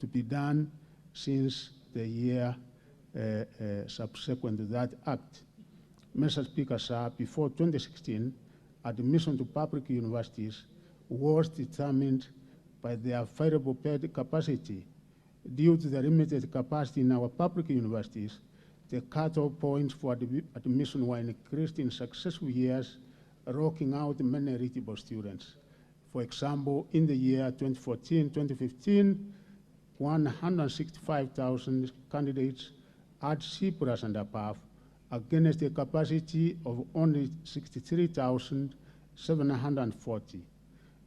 to be done since the year subsequent to that act. Mr. Speaker, sir, before 2016, admission to public universities was determined by their available bed capacity. Due to the limited capacity in our public universities, the cutoff points for admission were increased in successive years, rocking out many eligible students. For example, in the year 2014-2015, 165,000 candidates had C+ and above, against a capacity of only 63,740.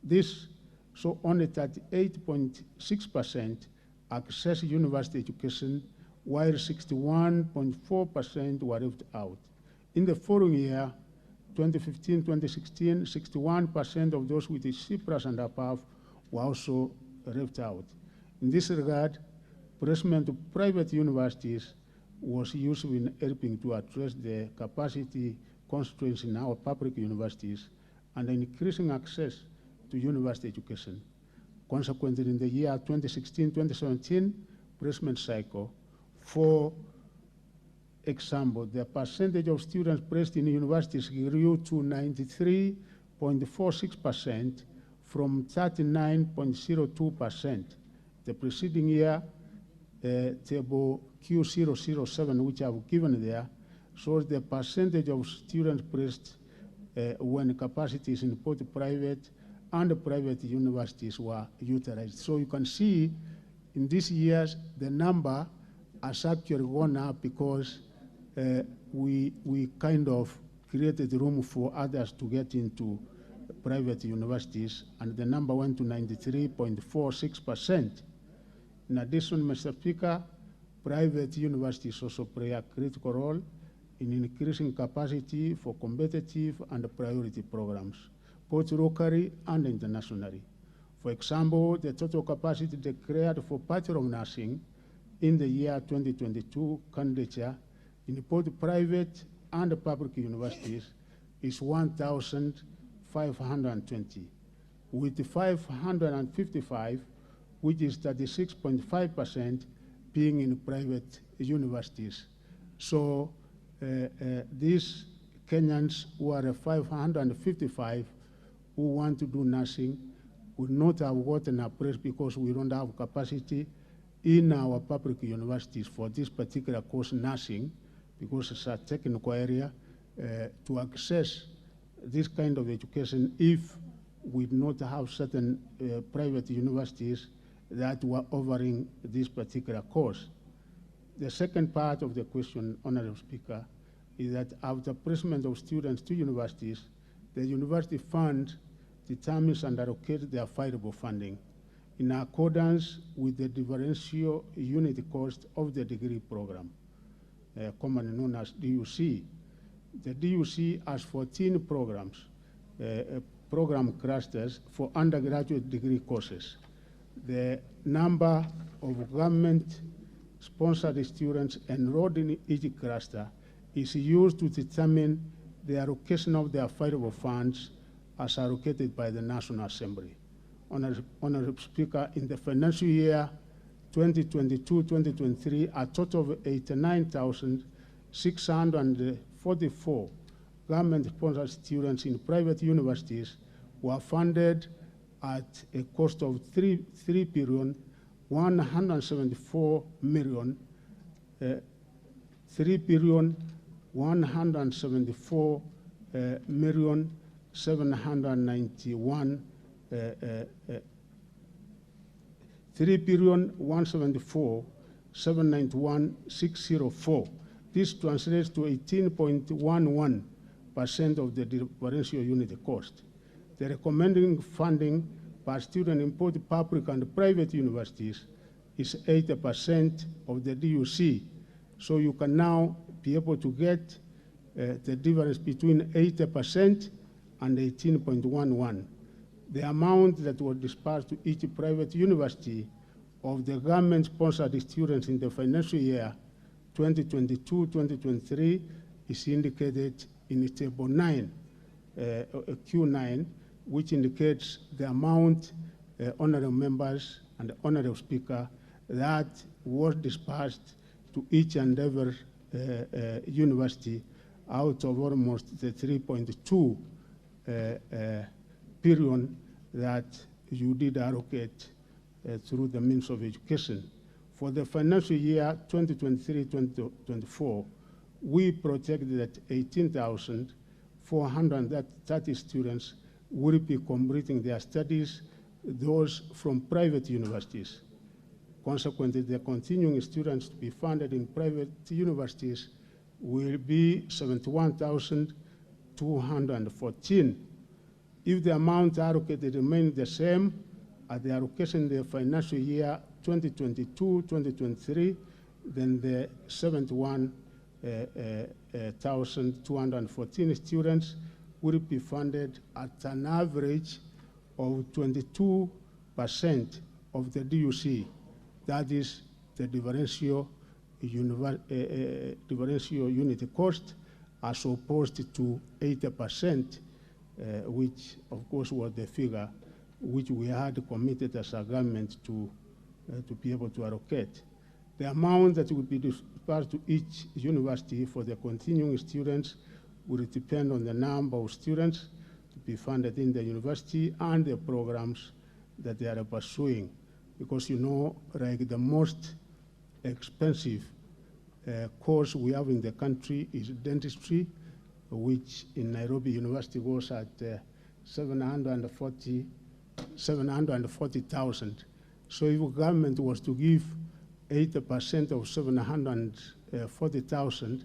This saw only 38.6% access university education, while 61.4% were left out. In the following year, 2015-2016, 61% of those with a C+ and above were also left out. In this regard, placement of private universities was useful in helping to address the capacity constraints in our public universities and increasing access to university education. Consequently, in the year 2016-2017 placement cycle, for example, the percentage of students placed in universities grew to 93.46% from 39.02%. The preceding year, table Q007, which I've given there, shows the percentage of students placed when capacities in both private and private universities were utilized. So you can see in these years, the number has actually gone up because we kind of created room for others to get into private universities, and the number went to 93.46%. In addition, Mr. Speaker, private universities also play a critical role in increasing capacity for competitive and priority programs, both locally and internationally. For example, the total capacity declared for Bachelor of Nursing in the year 2022 candidature in both private and public universities is 1,520, with 555, which is 36.5%, being in private universities. So these Kenyans who are 555 who want to do nursing would not have gotten a place because we don't have capacity in our public universities for this particular course, nursing, because it's a technical area, to access this kind of education if we do not have certain private universities that were offering this particular course. The second part of the question, Honorable Speaker, is that after placement of students to universities, the university fund determines and allocates the available funding in accordance with the differential unit cost of the degree program, commonly known as DUC. The DUC has 14 programs, program clusters for undergraduate degree courses. The number of government-sponsored students enrolled in each cluster is used to determine the allocation of the available funds as allocated by the National Assembly. Honorable Speaker, in the financial year 2022-2023, a total of 89,644 government-sponsored students in private universities were funded at a cost of 3,174,791,000 604. This translates to 18.11% of the differential unit cost. The recommended funding per student in both public and private universities is 80% of the DUC. So you can now be able to get the difference between 80% and 18.11. The amount that was disbursed to each private university of the government-sponsored students in the financial year 2022-2023 is indicated in table 9, Q9, which indicates the amount, honorable members and honorable Speaker, that was dispersed to each and every university out of almost the 3.2 billion that you did allocate through the means of education. For the financial year 2023-2024, we project that 18,430 students will be completing their studies, those from private universities. Consequently, the continuing students to be funded in private universities will be 71,214. If the amount allocated remains the same as the allocation in the financial year 2022-2023, then the 71,214 students will be funded at an average of 22% of the DUC. That is the differential unit cost, as opposed to 80%, which of course was the figure which we had committed as a government to be able to allocate. The amount that will be dispersed to each university for the continuing students will depend on the number of students to be funded in the university and the programs that they are pursuing. Because you know, like the most expensive course we have in the country is dentistry, which in Nairobi University was at 740,000. So if government was to give 80% of 740,000,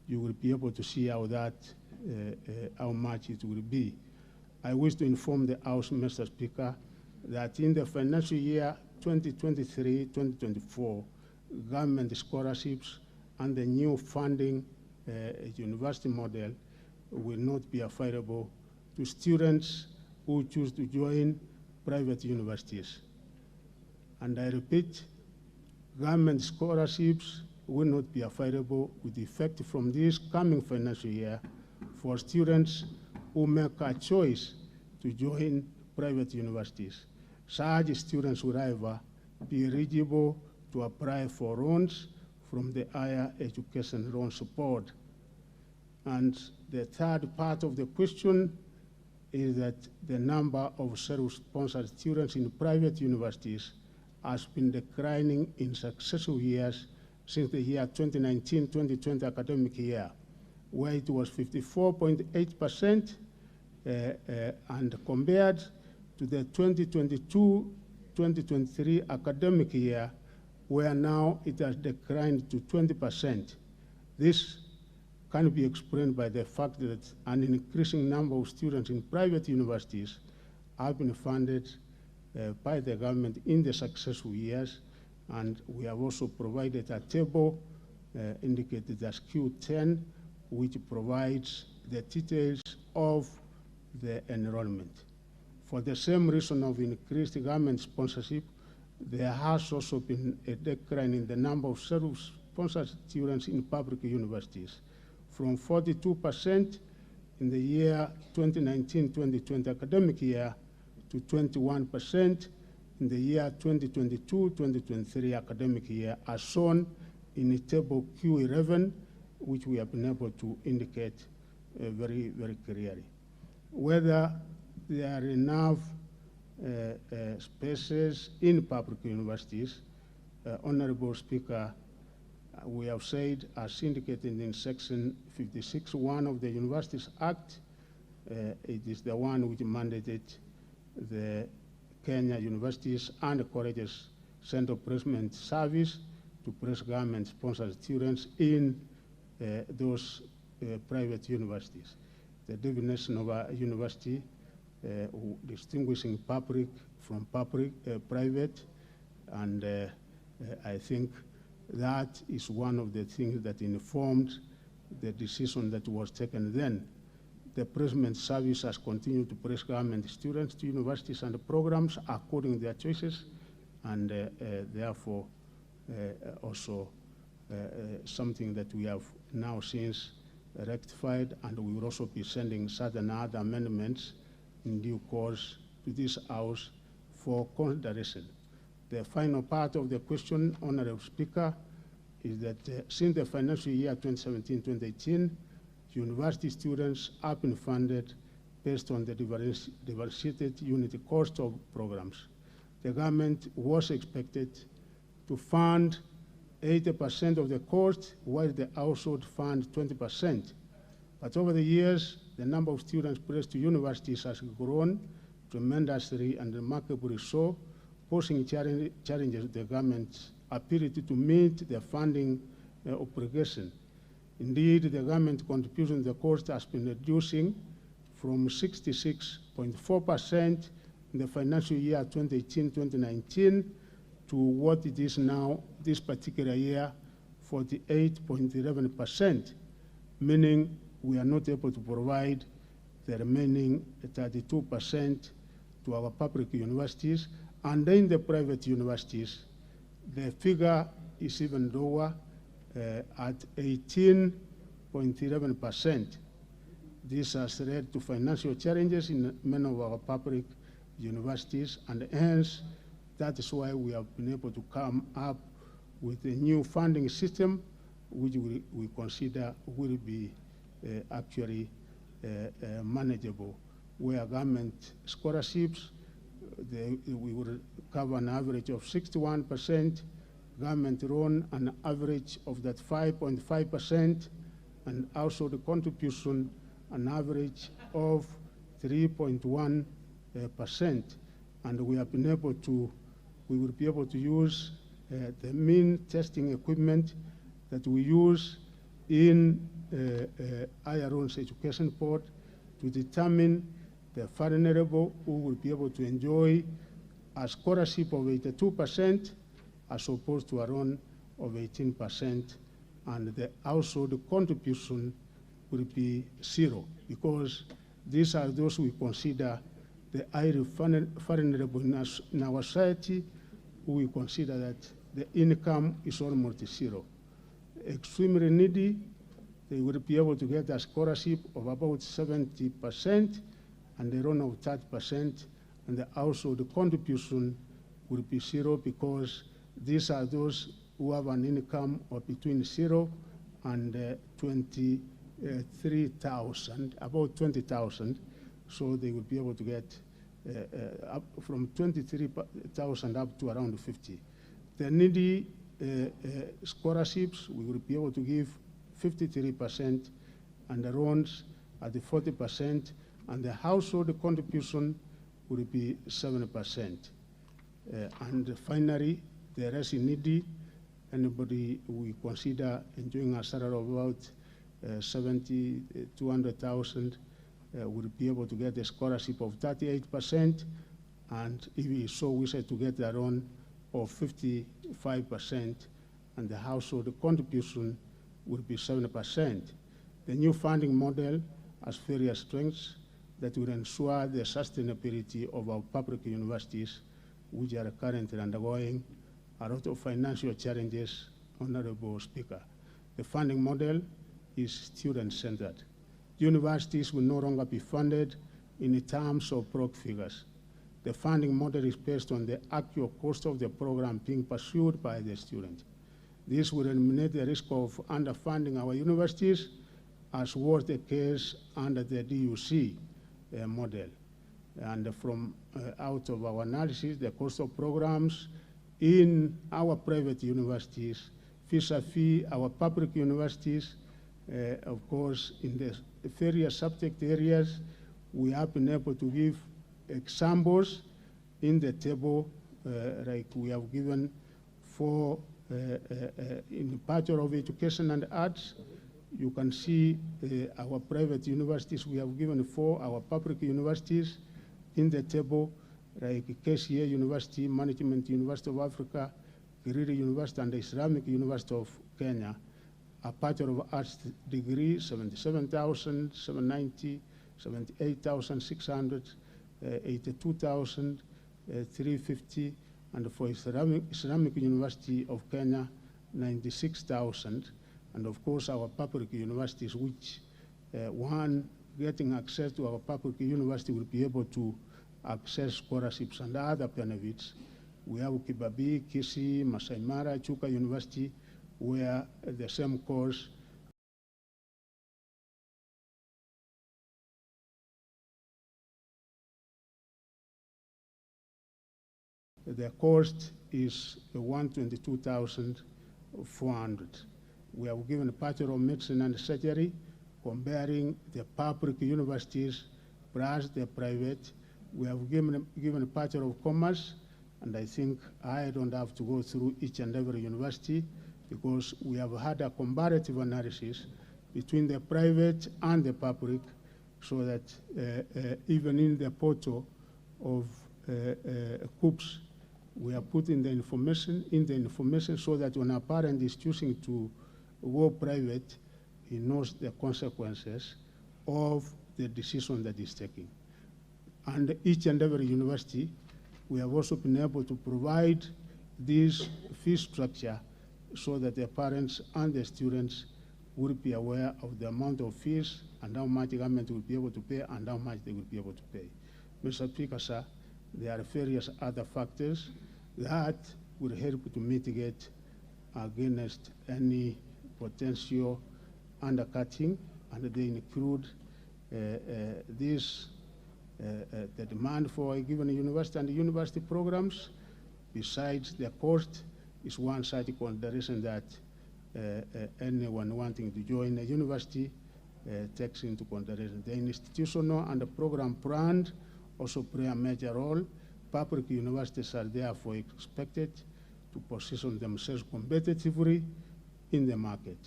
you will be able to see how much it will be. I wish to inform the House, Mr. Speaker, that in the financial year 2023-2024, government scholarships and the new funding university model will not be available to students who choose to join private universities. And I repeat, government scholarships will not be available with effect from this coming financial year for students who make a choice to join private universities. Such students will either be eligible to apply for loans from the Higher Education Loan Support. And the third part of the question is that the number of self-sponsored students in private universities has been declining in successive years since the year 2019-2020 academic year, where it was 54.8%, and compared to the 2022-2023 academic year, where now it has declined to 20%. This can be explained by the fact that an increasing number of students in private universities have been funded by the government in the successful years, and we have also provided a table indicated as Q10, which provides the details of the enrollment. For the same reason of increased government sponsorship, there has also been a decline in the number of self-sponsored students in public universities, from 42% in the year 2019-2020 academic year to 21% in the year 2022-2023 academic year, as shown in the table Q11, which we have been able to indicate very, very clearly. Whether there are enough spaces in public universities, Honorable Speaker, we have said, as indicated in Section 56(1) of the Universities Act, it is the one which mandated the Kenya universities and colleges Central Placement Service to place government-sponsored students in those private universities. The definition of a university distinguishing public from private, and I think that is one of the things that informed the decision that was taken then. The placement service has continued to place government students to universities and programs according to their choices, and therefore also something that we have now since rectified, and we will also be sending certain other amendments in due course to this House for consideration. The final part of the question, Honorable Speaker, is that since the financial year 2017-2018, university students have been funded based on the differentiated unit cost of programs. The government was expected to fund 80% of the cost, while the household fund 20%. But over the years, the number of students placed to universities has grown tremendously and remarkably so, posing challenges to the government's ability to meet the funding obligation. Indeed, the government contribution to the cost has been reducing from 66.4% in the financial year 2018-2019 to what it is now, this particular year, 48.11%, meaning we are not able to provide the remaining 32% to our public universities. And in the private universities, the figure is even lower at 18.11%. This has led to financial challenges in many of our public universities, and hence that is why we have been able to come up with a new funding system which we consider will be actually manageable, where government scholarships, we will cover an average of 61%, government loan an average of that 5.5%, and also the contribution an average of 3.1%. And we have been able to, we will be able to use the mean testing equipment that we use in IRON's education board to determine the vulnerable who will be able to enjoy a scholarship of 82% as opposed to a loan of 18%, and the household contribution will be 0, because these are those we consider the highly vulnerable in our society, who we consider that the income is almost 0. Extremely needy, they will be able to get a scholarship of about 70% and a loan of 30%, and the household contribution will be 0, because these are those who have an income of between 0 and 23,000, about 20,000. So they will be able to get up from 23,000 up to around 50. The needy scholarships, we will be able to give 53%, and the loans at the 40%, and the household contribution will be 7%. And finally, the rest needy, anybody we consider enjoying a salary of about 200,000 will be able to get a scholarship of 38%, and if we so wish to get a loan of 55%, and the household contribution will be 7%. The new funding model has various strengths that will ensure the sustainability of our public universities, which are currently undergoing a lot of financial challenges, Honorable Speaker. The funding model is student-centered. Universities will no longer be funded in terms of broad figures. The funding model is based on the actual cost of the program being pursued by the student. This will eliminate the risk of underfunding our universities, as was the case under the DUC model. And from out of our analysis, the cost of programs in our private universities vis-a-vis our public universities, of course, in the various subject areas, we have been able to give examples in the table, like we have given for in the Bachelor of Education and Arts. You can see our private universities we have given for our public universities in the table, like KCA University, Management University of Africa, Garissa University, and the Islamic University of Kenya. A Bachelor of Arts degree, 77,790, 78,600, 82,350, and for Islamic University of Kenya, 96,000. And of course, our public universities, which one getting access to our public university will be able to access scholarships and other benefits, We have Kibabii, Kisii, Masai Mara, Chuka University, where the same course the cost is 122,400. We have given a Bachelor of Medicine and Surgery, comparing the public universities plus the private. We have given a Bachelor of Commerce, and I think I don't have to go through each and every university because we have had a comparative analysis between the private and the public, so that even in the portal of COOPS, we are putting the information so that when a parent is choosing to go private, he knows the consequences of the decision that he's taking. And each and every university, we have also been able to provide this fee structure so that the parents and the students will be aware of the amount of fees and how much the government will be able to pay and how much they will be able to pay. Mr. Speaker, sir, there are various other factors that will help to mitigate against any potential undercutting, and they include the demand for a given university and university programs. Besides, the cost is one such consideration that anyone wanting to join a university takes into consideration. The institutional and the program plan also play a major role. Public universities are therefore expected to position themselves competitively in the market.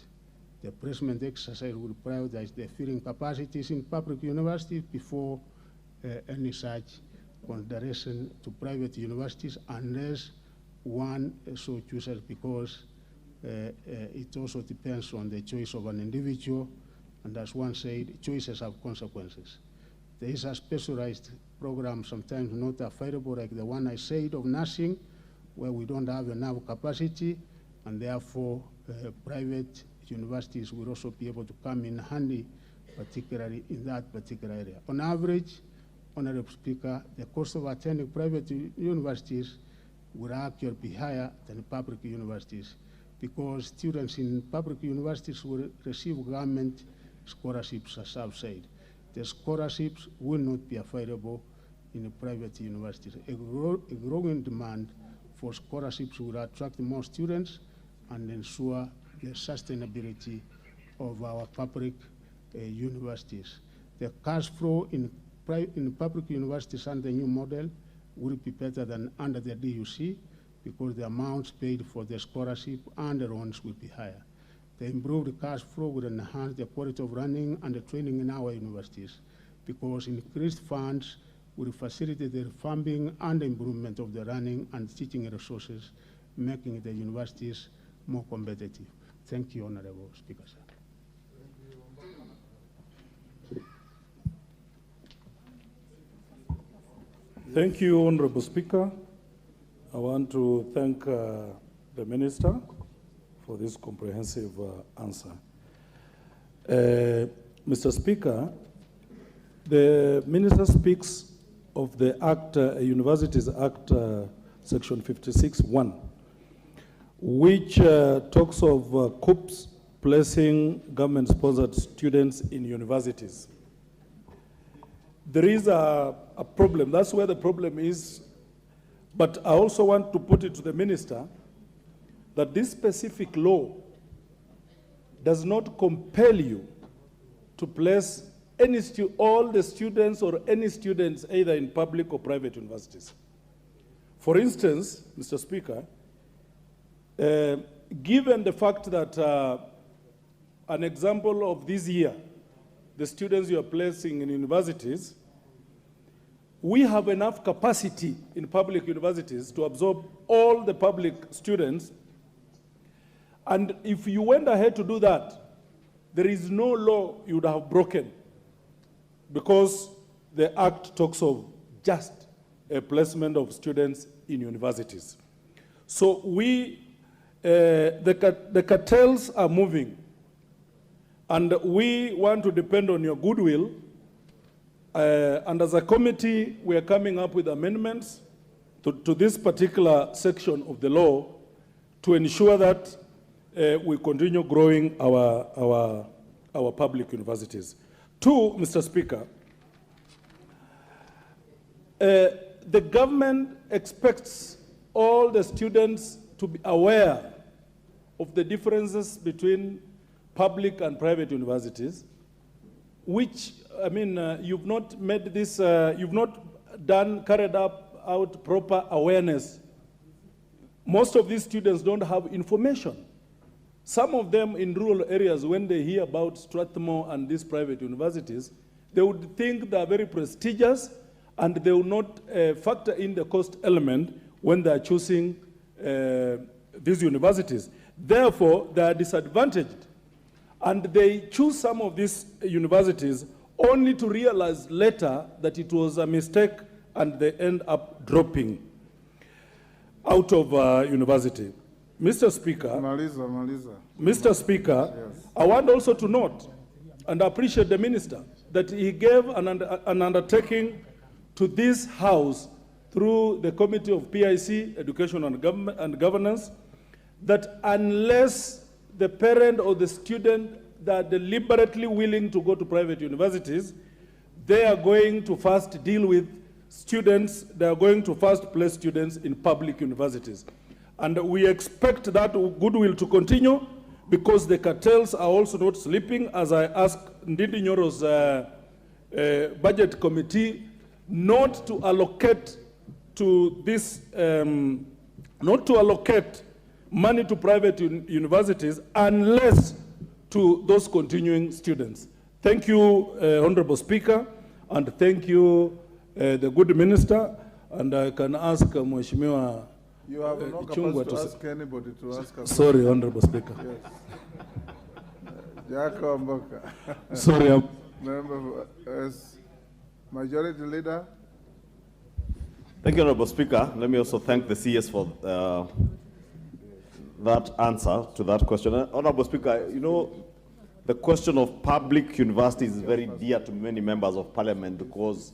The placement exercise will prioritize the filling capacities in public universities before any such consideration to private universities, unless one so chooses, because it also depends on the choice of an individual, and as one said, choices have consequences. There is a specialized program sometimes not available, like the one I said of nursing, where we don't have enough capacity, and therefore private universities will also be able to come in handy, particularly in that particular area. On average, Honorable Speaker, the cost of attending private universities will actually be higher than public universities, because students in public universities will receive government scholarships, as I've said. The scholarships will not be available in private universities. A growing demand for scholarships will attract more students and ensure the sustainability of our public universities. The cash flow in public universities under the new model will be better than under the DUC, because the amounts paid for the scholarship and the loans will be higher. The improved cash flow will enhance the quality of running and the training in our universities, because increased funds will facilitate the funding and improvement of the running and teaching resources, making the universities more competitive. Thank you, Honorable Speaker, sir. Thank you, Honorable Speaker. I want to thank the Minister for this comprehensive answer. Mr. Speaker, the Minister speaks of the Act, Universities Act, Section 56(1), which talks of COOPS placing government-sponsored students in universities. There is a problem. That's where the problem is. But I also want to put it to the Minister that this specific law does not compel you to place all the students or any students either in public or private universities. For instance, Mr. Speaker, given the fact that an example of this year, the students you are placing in universities, we have enough capacity in public universities to absorb all the public students. And if you went ahead to do that, there is no law you would have broken, because the Act talks of just a placement of students in universities. So the cartels are moving, and we want to depend on your goodwill. And as a committee, we are coming up with amendments to this particular section of the law to ensure that we continue growing our public universities. Two, Mr. Speaker, the government expects all the students to be aware of the differences between public and private universities, which, I mean, you've not made this, you've not carried out proper awareness. Most of these students don't have information. Some of them in rural areas, when they hear about Strathmore and these private universities, they would think they are very prestigious, and they will not factor in the cost element when they are choosing these universities. Therefore, they are disadvantaged. And they choose some of these universities only to realize later that it was a mistake, and they end up dropping out of university. Mr. Speaker, Mr. Speaker, yes. I want also to note and appreciate the minister that he gave an undertaking to this House through the Committee of PIC, Education and Governance, that unless the parent or the student that are deliberately willing to go to private universities, they are going to first deal with students, they are going to first place students in public universities. And we expect that goodwill to continue, because the cartels are also not sleeping, as I asked Ndindi Nyoro's budget committee not to allocate to this, not to allocate money to private universities unless to those continuing students. Thank you, Honorable Speaker, and thank you, the good minister. And I can ask Mheshimiwa. You have no capacity to ask anybody to ask us. Sorry, Honorable Speaker. Yes. Jacob Mboka. Sorry. Member, Majority Leader. Thank you, Honorable Speaker. Let me also thank the CS for that answer to that question. Honorable Speaker, you know, the question of public universities is very dear to many members of Parliament, because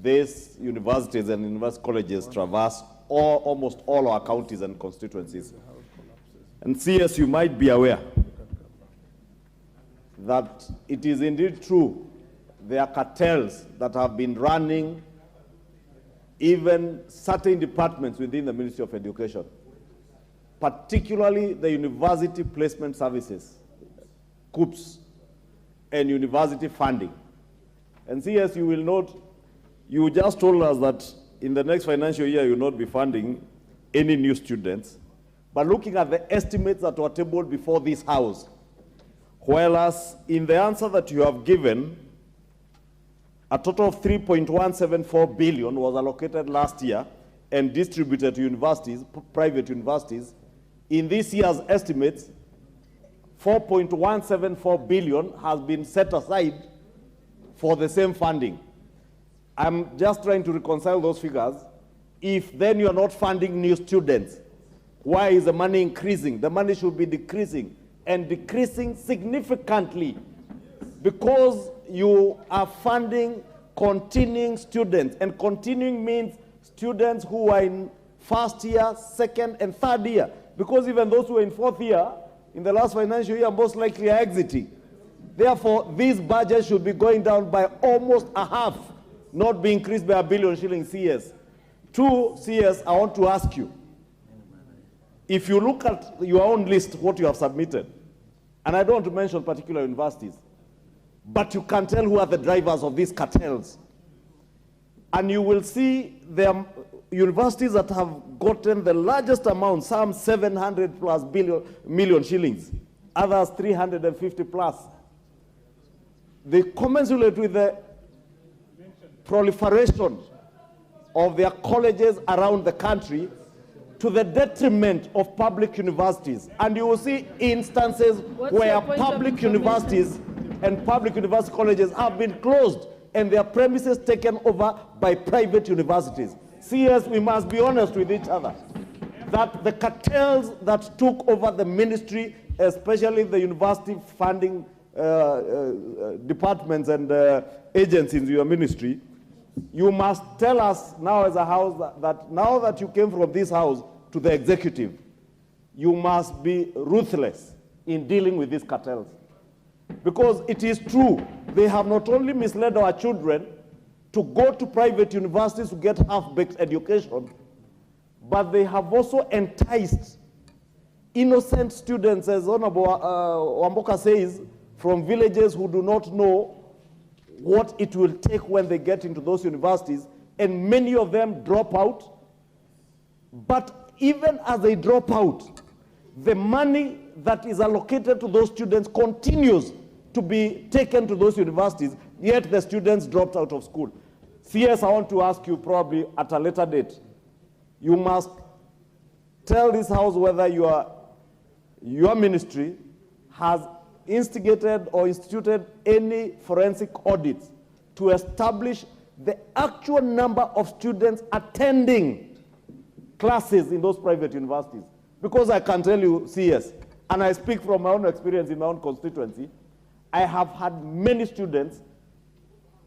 these universities and university colleges traverse almost all our counties and constituencies. And CS, you might be aware that it is indeed true there are cartels that have been running even certain departments within the Ministry of Education, particularly the University Placement Services, COUPS, and university funding. And CS, you will note, you just told us that in the next financial year, you will not be funding any new students. But looking at the estimates that were tabled before this House, whereas in the answer that you have given, a total of 3.174 billion was allocated last year and distributed to universities, private universities. In this year's estimates, 4.174 billion has been set aside for the same funding. I'm just trying to reconcile those figures. If then you're not funding new students, why is the money increasing? The money should be decreasing, and decreasing significantly, because you are funding continuing students, and continuing means students who are in first year, second, and third year, because even those who are in fourth year, in the last financial year, most likely are exiting. Therefore, these budgets should be going down by almost a half, not be increased by 1 billion shillings CS. Two, CS, I want to ask you, if you look at your own list, what you have submitted, and I don't want to mention particular universities, but you can tell who are the drivers of these cartels. And you will see the universities that have gotten the largest amount, some 700 plus million shillings, others 350 plus. They commensurate with the proliferation of their colleges around the country to the detriment of public universities. And you will see instances where public universities and public university colleges have been closed and their premises taken over by private universities. CS, we must be honest with each other, that the cartels that took over the ministry, especially the university funding departments and agencies in your ministry, you must tell us now as a house that now that you came from this house to the executive, you must be ruthless in dealing with these cartels. Because it is true, they have not only misled our children to go to private universities to get half-baked education, but they have also enticed innocent students, as Honorable Wamboka says, from villages who do not know what it will take when they get into those universities, and many of them drop out. But even as they drop out, the money that is allocated to those students continues to be taken to those universities, yet the students dropped out of school. CS, I want to ask you probably at a later date, you must tell this house whether your ministry has instigated or instituted any forensic audits to establish the actual number of students attending classes in those private universities. Because I can tell you, CS, and I speak from my own experience in my own constituency, I have had many students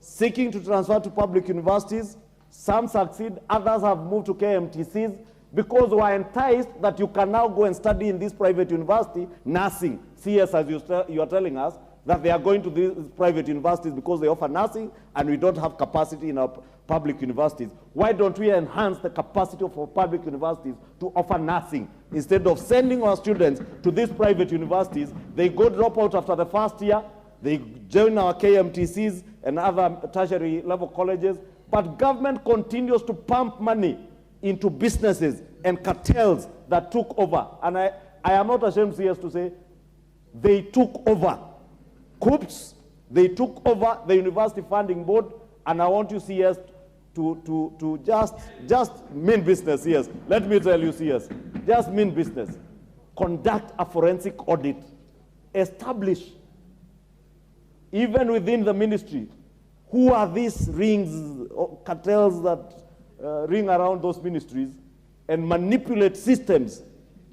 seeking to transfer to public universities. Some succeed, others have moved to KMTCs because we are enticed that you can now go and study in this private university nursing. CS, as you are telling us, that they are going to these private universities because they offer nursing and we don't have capacity in our public universities. Why don't we enhance the capacity of our public universities to offer nursing? Instead of sending our students to these private universities, they go drop out after the first year, they join our KMTCs and other tertiary level colleges, but government continues to pump money into businesses and cartels that took over. And I am not ashamed, CS, to say they took over COOPs, they took over the University Funding Board, and I want you, CS, to just mean business, CS. Let me tell you, CS, just mean business. Conduct a forensic audit. Establish, even within the ministry, who are these rings, or cartels that ring around those ministries and manipulate systems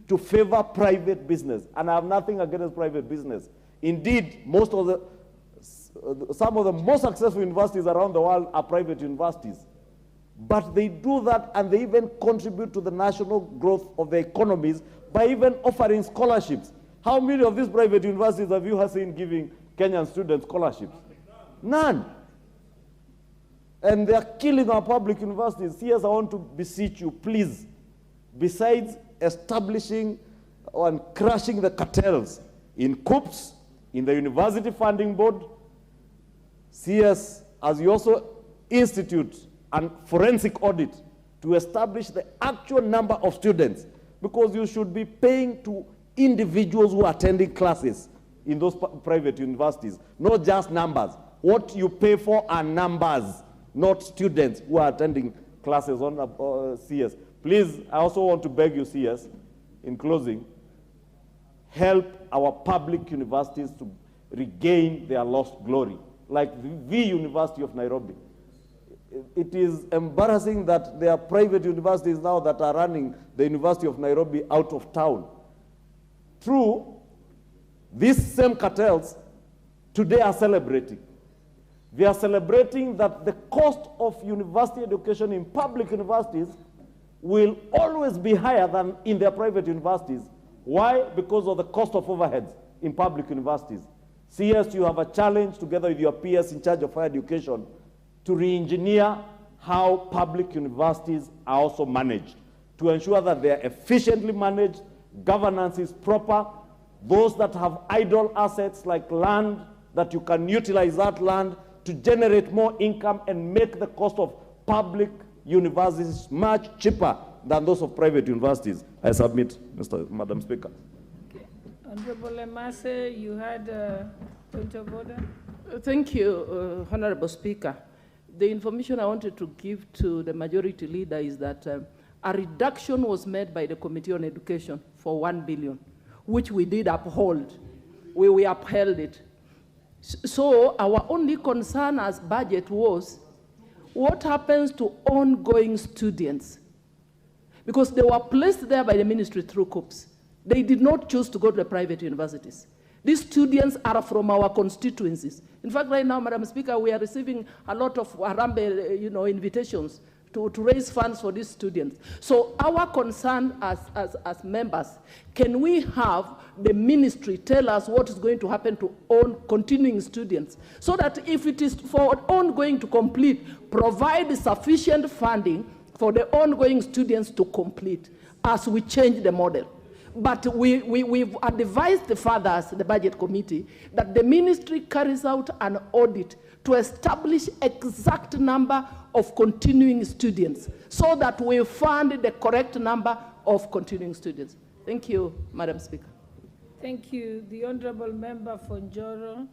to favor private business. And I have nothing against private business. Indeed, some of the most successful universities around the world are private universities. But they do that and they even contribute to the national growth of the economies by even offering scholarships. How many of these private universities have you seen giving Kenyan students scholarships? None. And they are killing our public universities. Yes, I want to beseech you, please, besides establishing and crushing the cartels in COOPs, in the University Funding Board, CS, as you also institute a forensic audit to establish the actual number of students, because you should be paying to individuals who are attending classes in those private universities, not just numbers. What you pay for are numbers, not students who are attending classes on CS. Please, I also want to beg you, CS, in closing, help our public universities to regain their lost glory, like the University of Nairobi. It is embarrassing that there are private universities now that are running the University of Nairobi out of town. True, these same cartels today are celebrating. They are celebrating that the cost of university education in public universities will always be higher than in their private universities. Why? Because of the cost of overheads in public universities. CS, you have a challenge together with your peers in charge of higher education to re-engineer how public universities are also managed, to ensure that they are efficiently managed, governance is proper. Those that have idle assets like land, that you can utilize that land to generate more income and make the cost of public universities much cheaper than those of private universities. I submit, Madam Speaker. Okay. Honorable Emase, you had a point of order. Thank you, Honorable Speaker. The information I wanted to give to the majority leader is that a reduction was made by the Committee on Education for 1 billion, which we did uphold. We upheld it. So our only concern as budget was what happens to ongoing students? Because they were placed there by the ministry through COOPs. They did not choose to go to the private universities. These students are from our constituencies. In fact, right now, Madam Speaker, we are receiving a lot of Harambee, invitations to raise funds for these students. So our concern as members, can we have the ministry tell us what is going to happen to continuing students, so that if it is for ongoing to complete, provide sufficient funding for the ongoing students to complete as we change the model. But we've advised the fathers, the budget committee, that the ministry carries out an audit to establish exact number of continuing students so that we fund the correct number of continuing students. Thank you, Madam Speaker. Thank you. The Honorable Member for Njoro.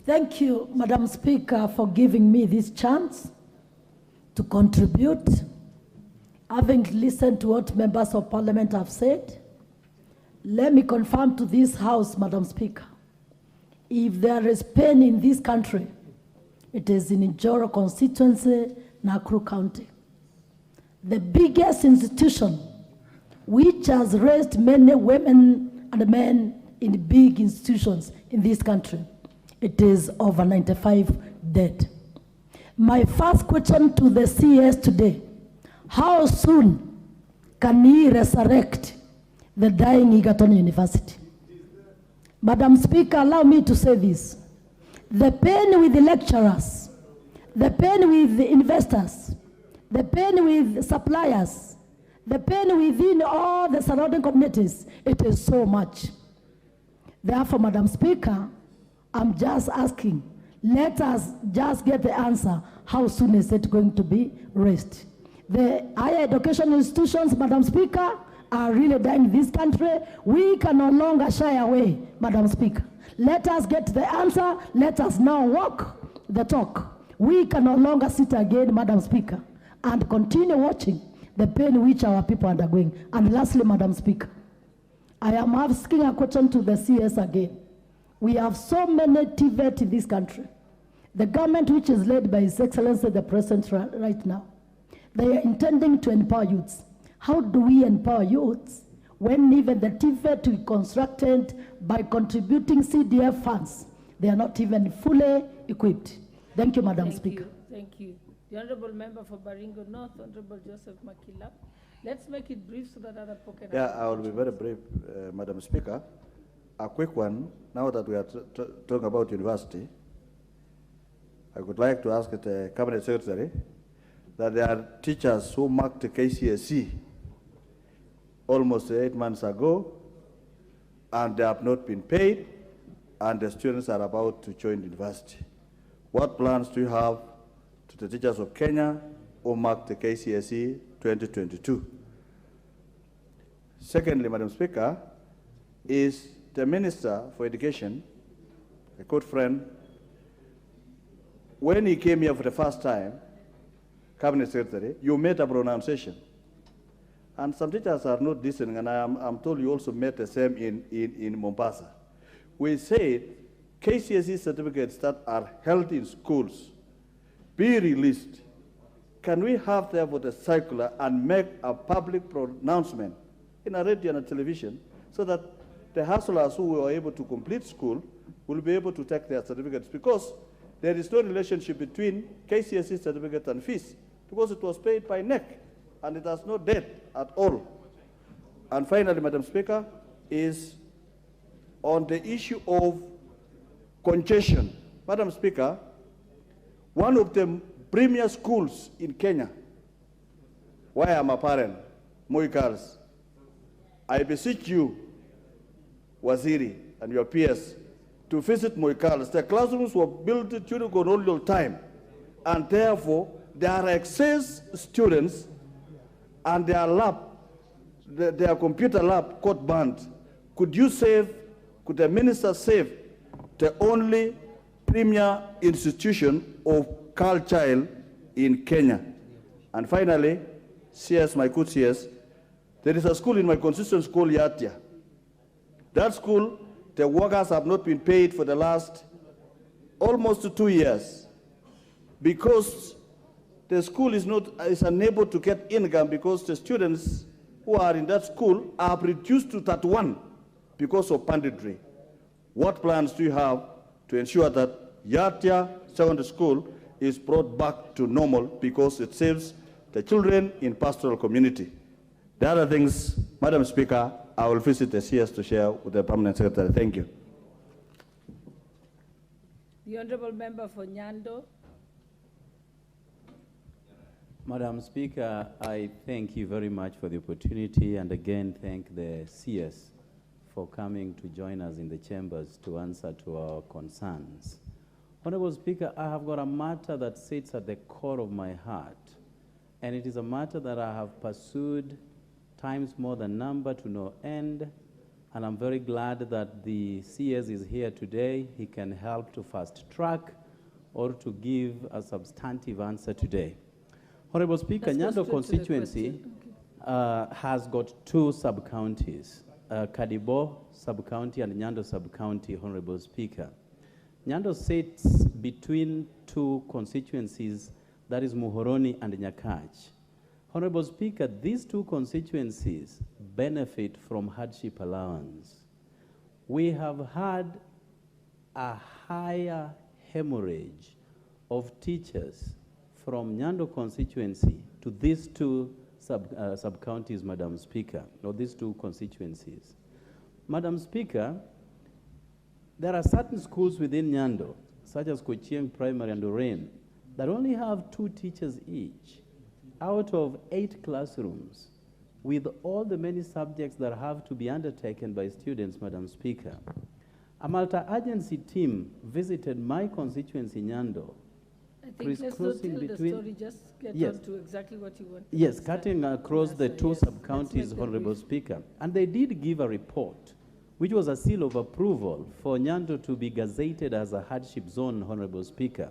Thank you, Madam Speaker, for giving me this chance to contribute. Having listened to what members of parliament have said, let me confirm to this House, Madam Speaker, if there is pain in this country, it is in Njoro constituency, Nakuru County. The biggest institution which has raised many women and men in big institutions in this country. It is over 95 dead. My first question to the CS today, how soon can he resurrect the dying Egerton University? Madam Speaker, allow me to say this. The pain with the lecturers, the pain with the investors, the pain with suppliers, the pain within all the surrounding communities, it is so much. Therefore, Madam Speaker, I'm just asking, let us just get the answer. How soon is it going to be raised? The higher education institutions, Madam Speaker, are really dying in this country. We can no longer shy away, Madam Speaker. Let us get the answer. Let us now walk the talk. We can no longer sit again, Madam Speaker, and continue watching the pain which our people are undergoing. And lastly, Madam Speaker, I am asking a question to the CS again. We have so many TVET in this country. The government, which is led by His Excellency the President right now, they are intending to empower youths. How do we empower youths when even the TVET we constructed by contributing CDF funds, they are not even fully equipped? Thank you, Madam Speaker. Thank you. The Honourable Member for Baringo North, Honourable Joseph Makila. Let's make it brief so that other pocket. Yeah, I will be very brief, Madam Speaker. A quick one, now that we are talking about university, I would like to ask the Cabinet Secretary that there are teachers who marked the KCSE almost 8 months ago, and they have not been paid, and the students are about to join university. What plans do you have to the teachers of Kenya who marked the KCSE 2022? Secondly, Madam Speaker, is the Minister for Education, a good friend, when he came here for the first time, Cabinet Secretary, you made a pronunciation. And some teachers are not listening, and I'm told you also made the same in Mombasa. We said KCSE certificates that are held in schools be released. Can we have therefore the circular and make a public pronouncement in a radio and a television so that the hustlers who were able to complete school will be able to take their certificates, because there is no relationship between KCSE certificate and fees, because it was paid by NEC and it has no debt at all. And finally, Madam Speaker, is on the issue of congestion. Madam Speaker, one of the premier schools in Kenya, where I'm a parent, Moi Girls, I beseech you, Waziri, and your peers, to visit Moi Girls. The classrooms were built during colonial time, and therefore there are excess students, and their lab, their computer lab got banned. Could the minister save the only premier institution of culture in Kenya? And finally, CS, my good CS, there is a school in my constituency called Yatia. That school, the workers have not been paid for the last almost 2 years because the school is unable to get income because the students who are in that school have reduced to 31 because of panditry. What plans do you have to ensure that Yatia Secondary School is brought back to normal because it saves the children in pastoral community? The other things, Madam Speaker, I will visit the CS to share with the Permanent Secretary. Thank you. The Honorable Member for Nyando. Madam Speaker, I thank you very much for the opportunity, and again thank the CS for coming to join us in the chambers to answer to our concerns. Honorable Speaker, I have got a matter that sits at the core of my heart, and it is a matter that I have pursued times more than number to no end, and I'm very glad that the CS is here today. He can help to fast track or to give a substantive answer today. Honorable Speaker, Nyando constituency has got two sub-counties, Kadibo sub-county and Nyando sub-county, Honorable Speaker. Nyando sits between two constituencies, that is Muhoroni and Nyakach. Honorable Speaker, these two constituencies benefit from hardship allowance. We have had a higher hemorrhage of teachers from Nyando constituency to these two sub-counties, Madam Speaker, or these two constituencies. Madam Speaker, there are certain schools within Nyando, such as Kochieng Primary and Orain, that only have 2 teachers each out of 8 classrooms, with all the many subjects that have to be undertaken by students, Madam Speaker. A multi-agency team visited my constituency, Nyando. I think let's not tell the story, just get on to exactly what you want. Yes, cutting across the two sub-counties, Honorable Speaker. And they did give a report, which was a seal of approval for Nyando to be gazetted as a hardship zone, Honorable Speaker.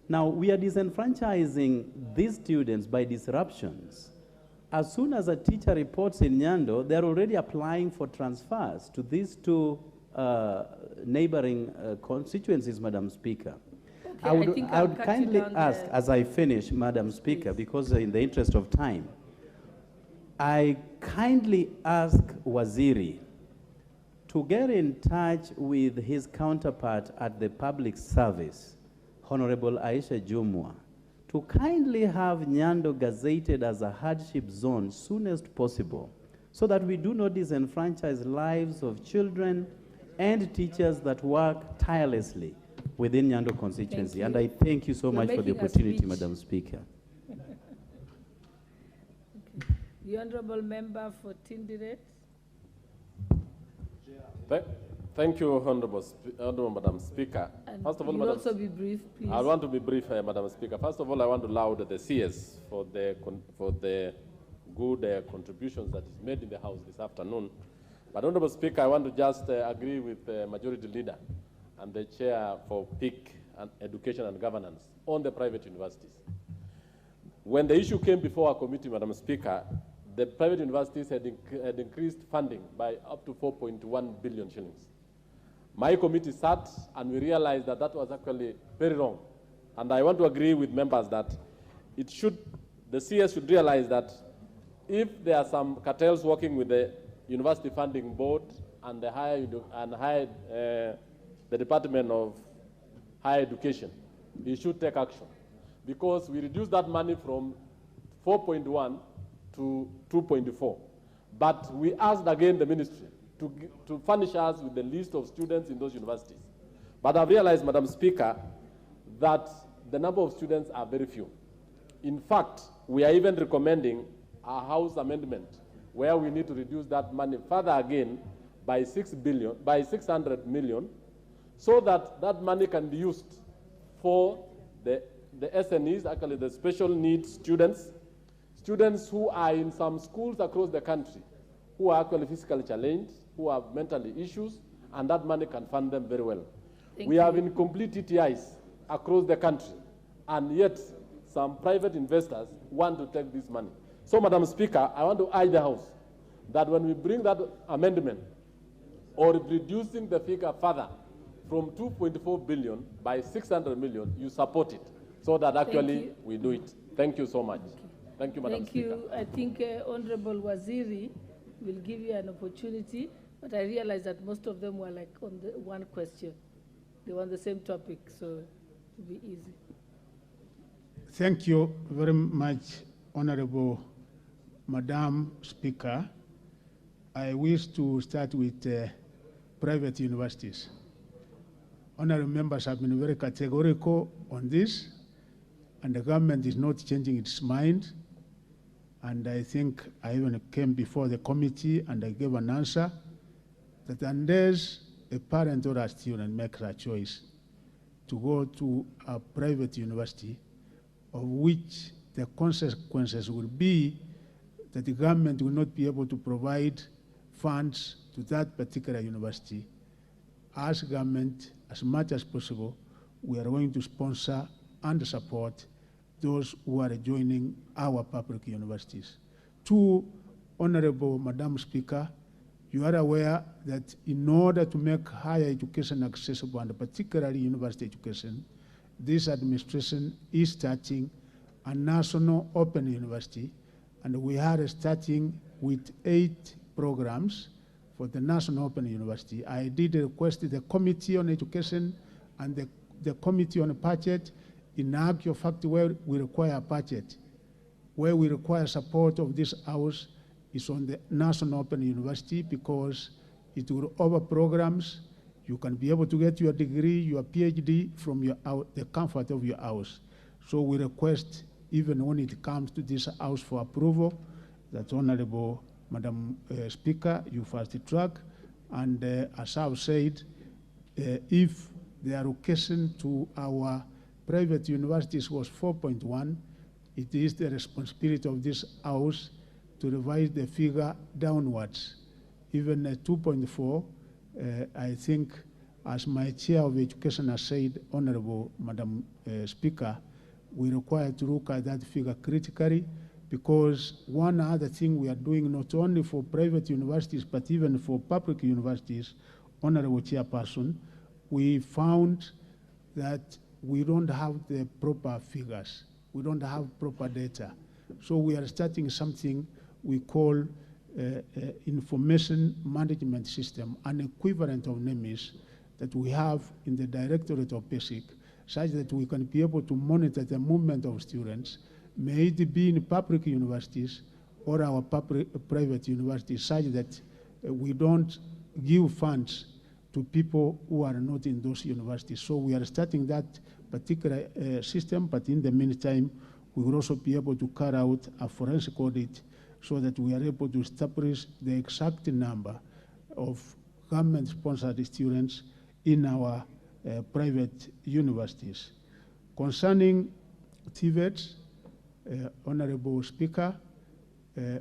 Now, we are disenfranchising these students by disruptions. As soon as a teacher reports in Nyando, they're already applying for transfers to these two neighboring constituencies, Madam Speaker. Okay, I would kindly ask, as I finish, Madam Speaker, because in the interest of time, I kindly ask Waziri to get in touch with his counterpart at the public service, Honorable Aisha Jumwa, to kindly have Nyando gazetted as a hardship zone soonest possible, so that we do not disenfranchise lives of children and teachers that work tirelessly within Nyando constituency. And I thank you so much for the opportunity, Madam Speaker. Okay. The Honorable Member for Tindiret. Thank you, Honorable Madam Speaker. And first of all, Madam, also be brief, please. I want to be brief, Madam Speaker. First of all, I want to laud the CS for the good contributions that is made in the House this afternoon. But, Honorable Speaker, I want to just agree with the Majority Leader and the Chair for PIC and Education and Governance on the private universities. When the issue came before our committee, Madam Speaker, the private universities had increased funding by up to 4.1 billion shillings. My committee sat and we realized that that was actually very wrong. And I want to agree with members that the CS should realize that if there are some cartels working with the University Funding Board and the Department of Higher Education, he should take action. Because we reduced that money from 4.1 to 2.4. But we asked again the ministry to furnish us with the list of students in those universities. But I've realized, Madam Speaker, that the number of students are very few. In fact, we are even recommending a House amendment where we need to reduce that money further again by 600 million, so that that money can be used for the SNEs, actually the special needs students who are in some schools across the country, who are actually physically challenged, who have mentally issues, and that money can fund them very well. We have incomplete TTIs across the country, and yet some private investors want to take this money. So, Madam Speaker, I want to urge the House that when we bring that amendment, or reducing the figure further from 2.4 billion by 600 million, you support it, so that actually we do it. Thank you so much. Okay. Thank you, Madam Speaker. Thank you. I think Honorable Waziri will give you an opportunity, but I realize that most of them were like on the one question. They were on the same topic, so it will be easy. Thank you very much, Honorable Madam Speaker. I wish to start with private universities. Honorable members have been very categorical on this, and the government is not changing its mind. And I think I even came before the committee and I gave an answer that unless a parent or a student makes a choice to go to a private university, of which the consequences will be that the government will not be able to provide funds to that particular university, as government, as much as possible, we are going to sponsor and support those who are joining our public universities. Two, Honorable Madam Speaker, you are aware that in order to make higher education accessible, and particularly university education, this administration is starting a national open university, and we are starting with 8 programs for the National Open University. I did request the Committee on Education and the Committee on Budget in actual fact where we require a budget, where we require support of this house is on the National Open University, because it will offer programs. You can be able to get your degree, your PhD from the comfort of your house. So we request, even when it comes to this house for approval, that Honorable Madam Speaker, you fast track. And as I've said, if the allocation to our private universities was 4.1, it is the responsibility of this house to revise the figure downwards. Even 2.4, I think, as my chair of education has said, Honorable Madam Speaker, we require to look at that figure critically, because one other thing we are doing, not only for private universities, but even for public universities, Honorable Chairperson, we found that we don't have the proper figures. We don't have proper data. So we are starting something we call information management system, an equivalent of NEMIS that we have in the Directorate of Basic, such that we can be able to monitor the movement of students, may it be in public universities or our private universities, such that we don't give funds to people who are not in those universities. So we are starting that particular system, but in the meantime, we will also be able to carry out a forensic audit so that we are able to establish the exact number of government-sponsored students in our private universities. Concerning TVETs, Honorable Speaker,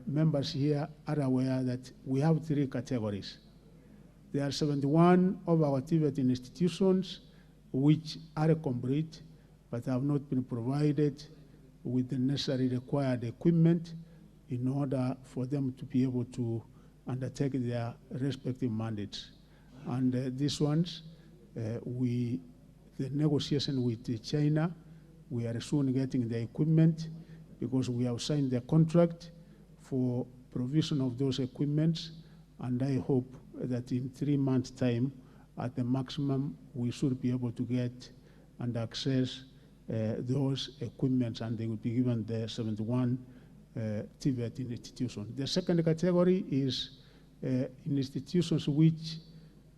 members here are aware that we have 3 categories. There are 71 of our TVET institutions which are complete, but have not been provided with the necessary required equipment in order for them to be able to undertake their respective mandates. And these ones, the negotiation with China, we are soon getting the equipment, because we have signed the contract for provision of those equipments, and I hope that in 3 months' time, at the maximum, we should be able to get and access those equipments, and they will be given the 71 TVET institutions. The second category is institutions which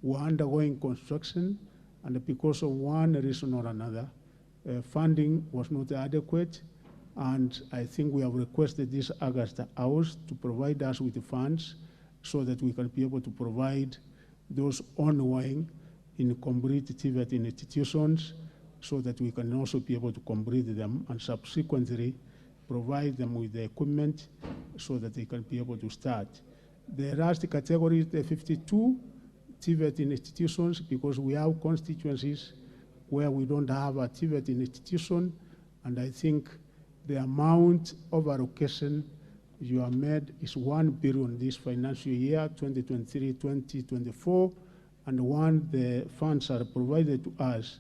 were undergoing construction, and because of one reason or another, funding was not adequate, and I think we have requested this August House to provide us with the funds so that we can be able to provide those ongoing incomplete TVET institutions, so that we can also be able to complete them and subsequently provide them with the equipment so that they can be able to start. The last category is the 52 TVET institutions, because we have constituencies where we don't have a TVET institution, and I think the amount of allocation you have made is 1 billion this financial year, 2023-2024, and when the funds are provided to us,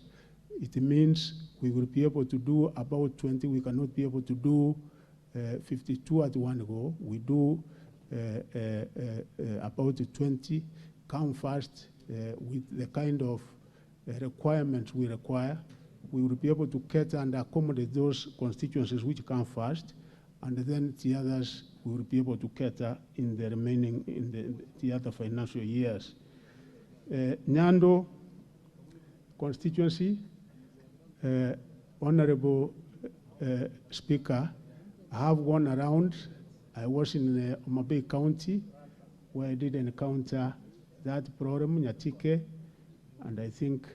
it means we will be able to do about 20. We cannot be able to do 52 at one go. We do about 20 come first with the kind of requirements we require. We will be able to cater and accommodate those constituencies which come first, and then the others we will be able to cater in the remaining, in the other financial years. Nyando constituency, Honorable Speaker, I have gone around. I was in Omabay County where I did encounter that problem, Nyatike, and I think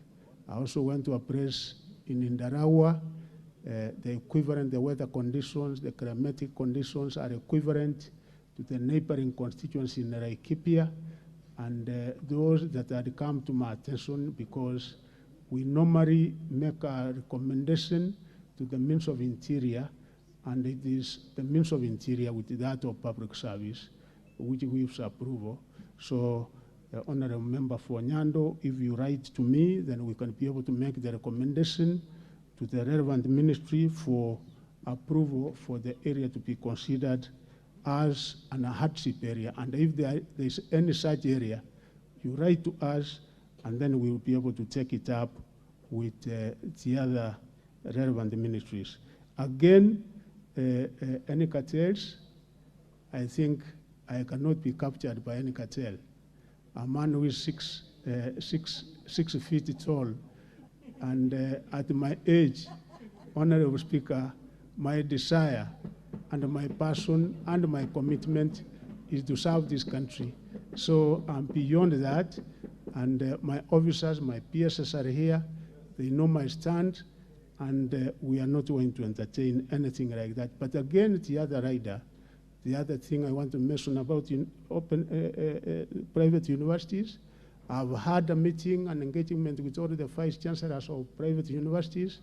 I also went to a place in Indarawa. The equivalent, the weather conditions, the climatic conditions are equivalent to the neighboring constituency in Laikipia, and those that had come to my attention, because we normally make a recommendation to the Ministry of Interior, and it is the Ministry of Interior with that of Public Service which gives approval. So, Honorable Member for Nyando, if you write to me, then we can be able to make the recommendation to the relevant ministry for approval for the area to be considered as an hardship area. And if there is any such area, you write to us, and then we will be able to take it up with the other relevant ministries. Again, any cartels, I think I cannot be captured by any cartel. A man who is 6 feet tall, and at my age, Honorable Speaker, my desire and my passion and my commitment is to serve this country. So I'm beyond that, and my officers, my PSS are here. They know my stand, and we are not going to entertain anything like that. But again, the other rider, the other thing I want to mention about private universities, I've had a meeting and engagement with all the vice chancellors of private universities,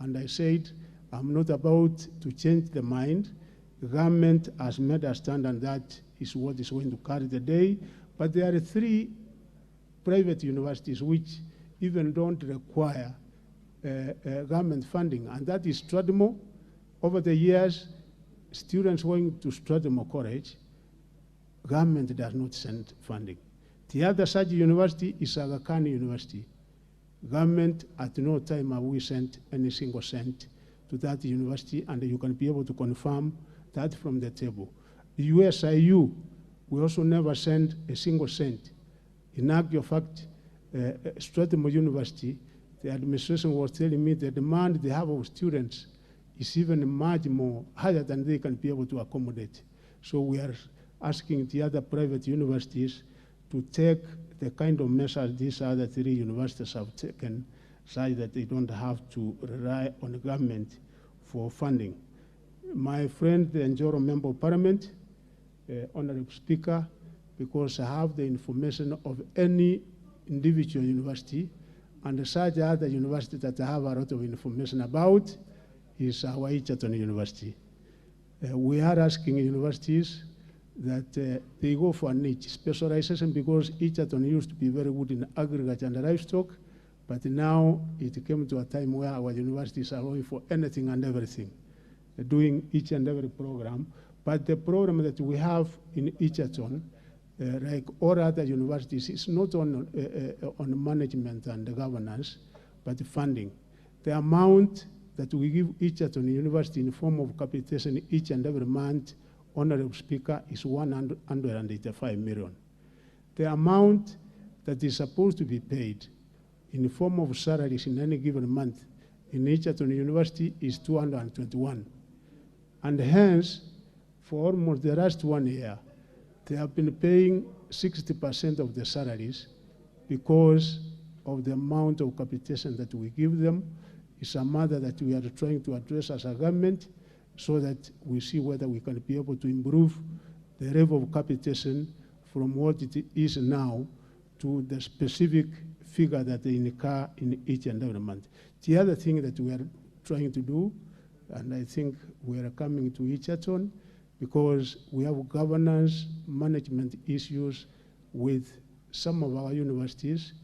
and I said, I'm not about to change the mind. The government has made a stand, and that is what is going to carry the day. But there are 3 private universities which even don't require government funding, and that is Strathmore. Over the years, students going to Strathmore College, government does not send funding. The other such university is Aga Khan University. Government at no time have we sent any single cent to that university, and you can be able to confirm that from the table. The USIU, we also never send a single cent. In actual fact, Strathmore University, the administration was telling me the demand they have of students is even much more higher than they can be able to accommodate. So we are asking the other private universities to take the kind of measures these other 3 universities have taken, so that they don't have to rely on the government for funding. My friend, the Njoro Member of Parliament, Honorable Speaker, because I have the information of any individual university, and such other university that I have a lot of information about is Hawaii Egerton University. We are asking universities that they go for a niche specialization, because Egerton used to be very good in agriculture and livestock, but now it came to a time where our universities are going for anything and everything, doing each and every program. But the program that we have in Egerton, like all other universities, is not on management and governance, but funding. The amount that we give Egerton University in the form of capitation each and every month, Honorable Speaker, is 185 million. The amount that is supposed to be paid in the form of salaries in any given month in Egerton University is 221. And hence, for almost the last 1 year, they have been paying 60% of the salaries because of the amount of capitation that we give them. It's a matter that we are trying to address as a government, so that we see whether we can be able to improve the level of capitation from what it is now to the specific figure that they incur in each and every month. The other thing that we are trying to do, and I think we are coming to Egerton, because we have governance management issues with some of our universities.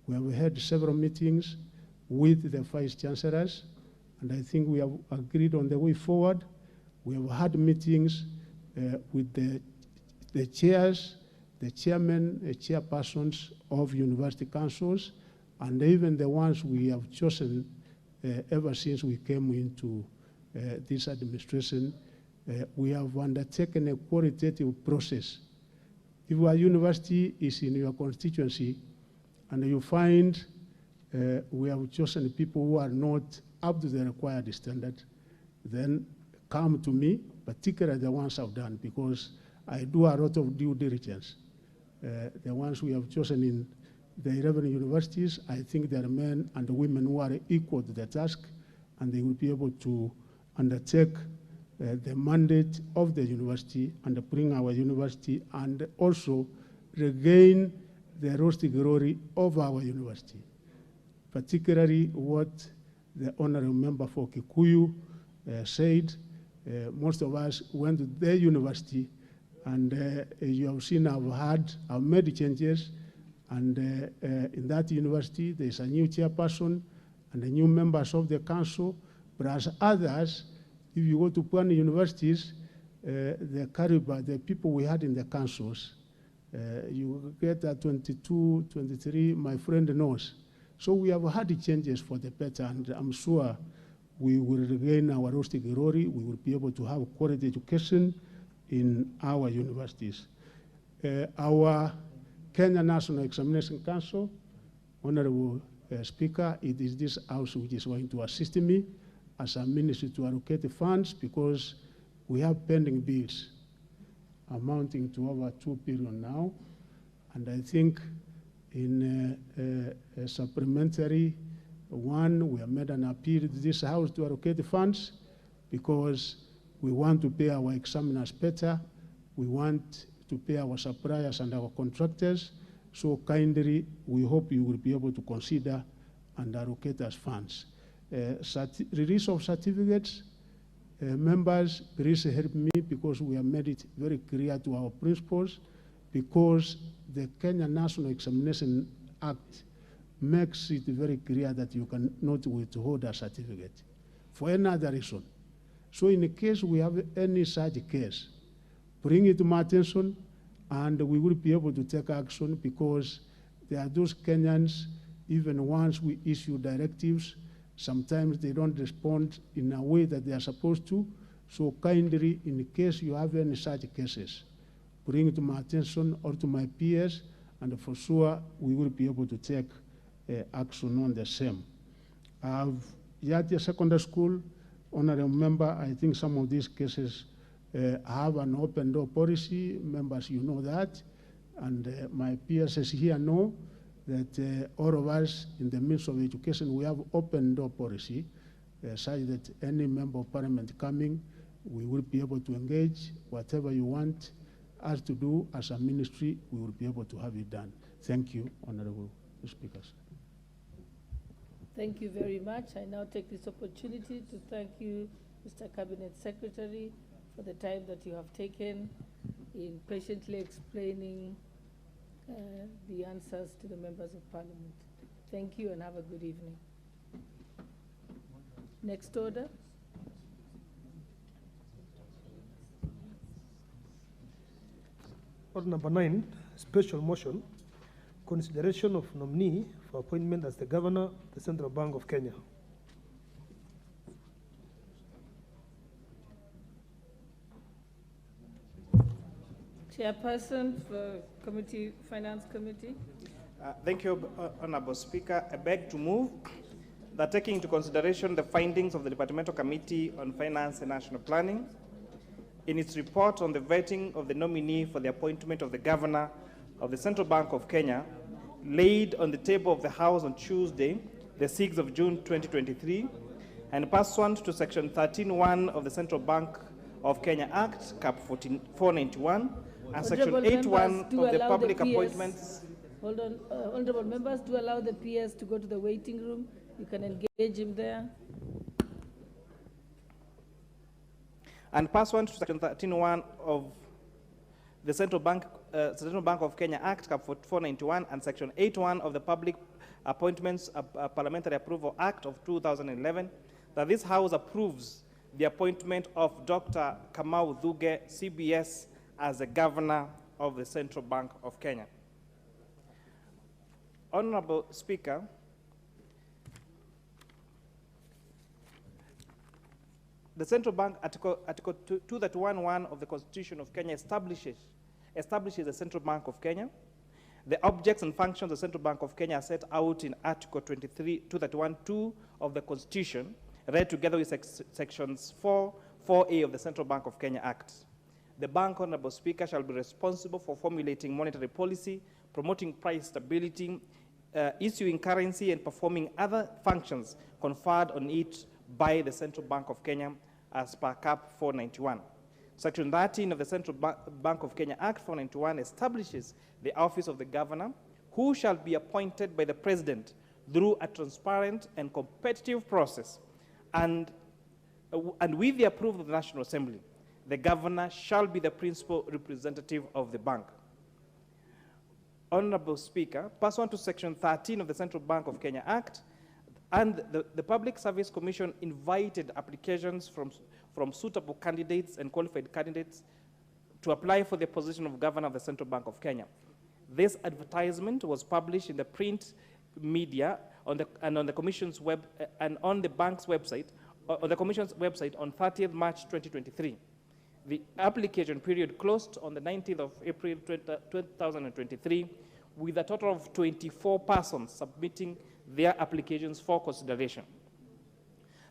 We have had several meetings with the vice chancellors, and I think we have agreed on the way forward. We have had meetings with the chairs, the chairmen, chairpersons of university councils, and even the ones we have chosen ever since we came into this administration. We have undertaken a qualitative process. If a university is in your constituency and you find we have chosen people who are not up to the required standard, then come to me, particularly the ones I've done, because I do a lot of due diligence. The ones we have chosen in the 11 universities, I think there are men and women who are equal to the task, and they will be able to undertake the mandate of the university and bring our university and also regain the rustic glory of our university. Particularly what the honorable member for Kikuyu said, most of us went to the university, and you have seen I've made changes, and in that university there's a new chairperson and the new members of the council, whereas others, if you go to Pwani universities, the caliber, the people we had in the councils, you get 22, 23, my friend knows. So we have had changes for the better, and I'm sure we will regain our rustic glory. We will be able to have quality education in our universities. Our Kenya National Examination Council, Honorable Speaker, it is this house which is going to assist me as a ministry to allocate the funds, because we have pending bills amounting to over 2 billion now. And I think in a supplementary one, we have made an appeal to this house to allocate the funds, because we want to pay our examiners better. We want to pay our suppliers and our contractors. So kindly, we hope you will be able to consider and allocate us funds. Release of certificates, members, please help me, because we have made it very clear to our principals, because the Kenya National Examination Act makes it very clear that you cannot withhold a certificate for any other reason. So in case we have any such case, bring it to my attention, and we will be able to take action, because there are those Kenyans, even once we issue directives, sometimes they don't respond in a way that they are supposed to. So kindly, in case you have any such cases, bring it to my attention or to my peers, and for sure we will be able to take action on the same. Yati Secondary School, honorable member, I think some of these cases have an open door policy. Members, you know that, and my peers here know that all of us in the midst of education, we have open door policy, such that any member of parliament coming, we will be able to engage. Whatever you want us to do as a ministry, we will be able to have it done. Thank you, honorable speakers. Thank you very much. I now take this opportunity to thank you, Mr. Cabinet Secretary, for the time that you have taken in patiently explaining the answers to the members of parliament. Thank you and have a good evening. Next order. Order number 9, special motion, consideration of nominee for appointment as the governor of the Central Bank of Kenya. Chairperson for Finance Committee. Thank you, Honorable Speaker. I beg to move that, taking into consideration the findings of the Departmental Committee on Finance and National Planning, in its report on the vetting of the nominee for the appointment of the governor of the Central Bank of Kenya, laid on the table of the House on Tuesday, the 6th of June 2023, and pursuant to Section 13(1) of the Central Bank of Kenya Act, Cap 491, and Section 8(1) of the Public Appointments. Hold on, honorable members, do allow the PS to go to the waiting room. You can engage him there. And pursuant to Section 13(1) of the Central Bank of Kenya Act, Cap 491, and Section 8(1) of the Public Appointments Parliamentary Approval Act of 2011, that this House approves the appointment of Dr. Kamau Thuge, CBS, as the Governor of the Central Bank of Kenya. Honorable Speaker, the Central Bank, Article 231(1) of the Constitution of Kenya establishes the Central Bank of Kenya. The objects and functions of the Central Bank of Kenya are set out in Article 231(2) of the Constitution, read together with sections 4A of the Central Bank of Kenya Act. The bank, Honorable Speaker, shall be responsible for formulating monetary policy, promoting price stability, issuing currency, and performing other functions conferred on it by the Central Bank of Kenya as per Cap 491. Section 13 of the Central Bank of Kenya Act 491 establishes the office of the governor, who shall be appointed by the president through a transparent and competitive process, and with the approval of the National Assembly. The governor shall be the principal representative of the bank. Honorable Speaker, pursuant to Section 13 of the Central Bank of Kenya Act, and the Public Service Commission invited applications from suitable candidates and qualified candidates to apply for the position of Governor of the Central Bank of Kenya. This advertisement was published in the print media and on the Commission's and on the bank's website, on the Commission's website on 30th March 2023. The application period closed on the 19th of April 2023, with a total of 24 persons submitting their applications for consideration.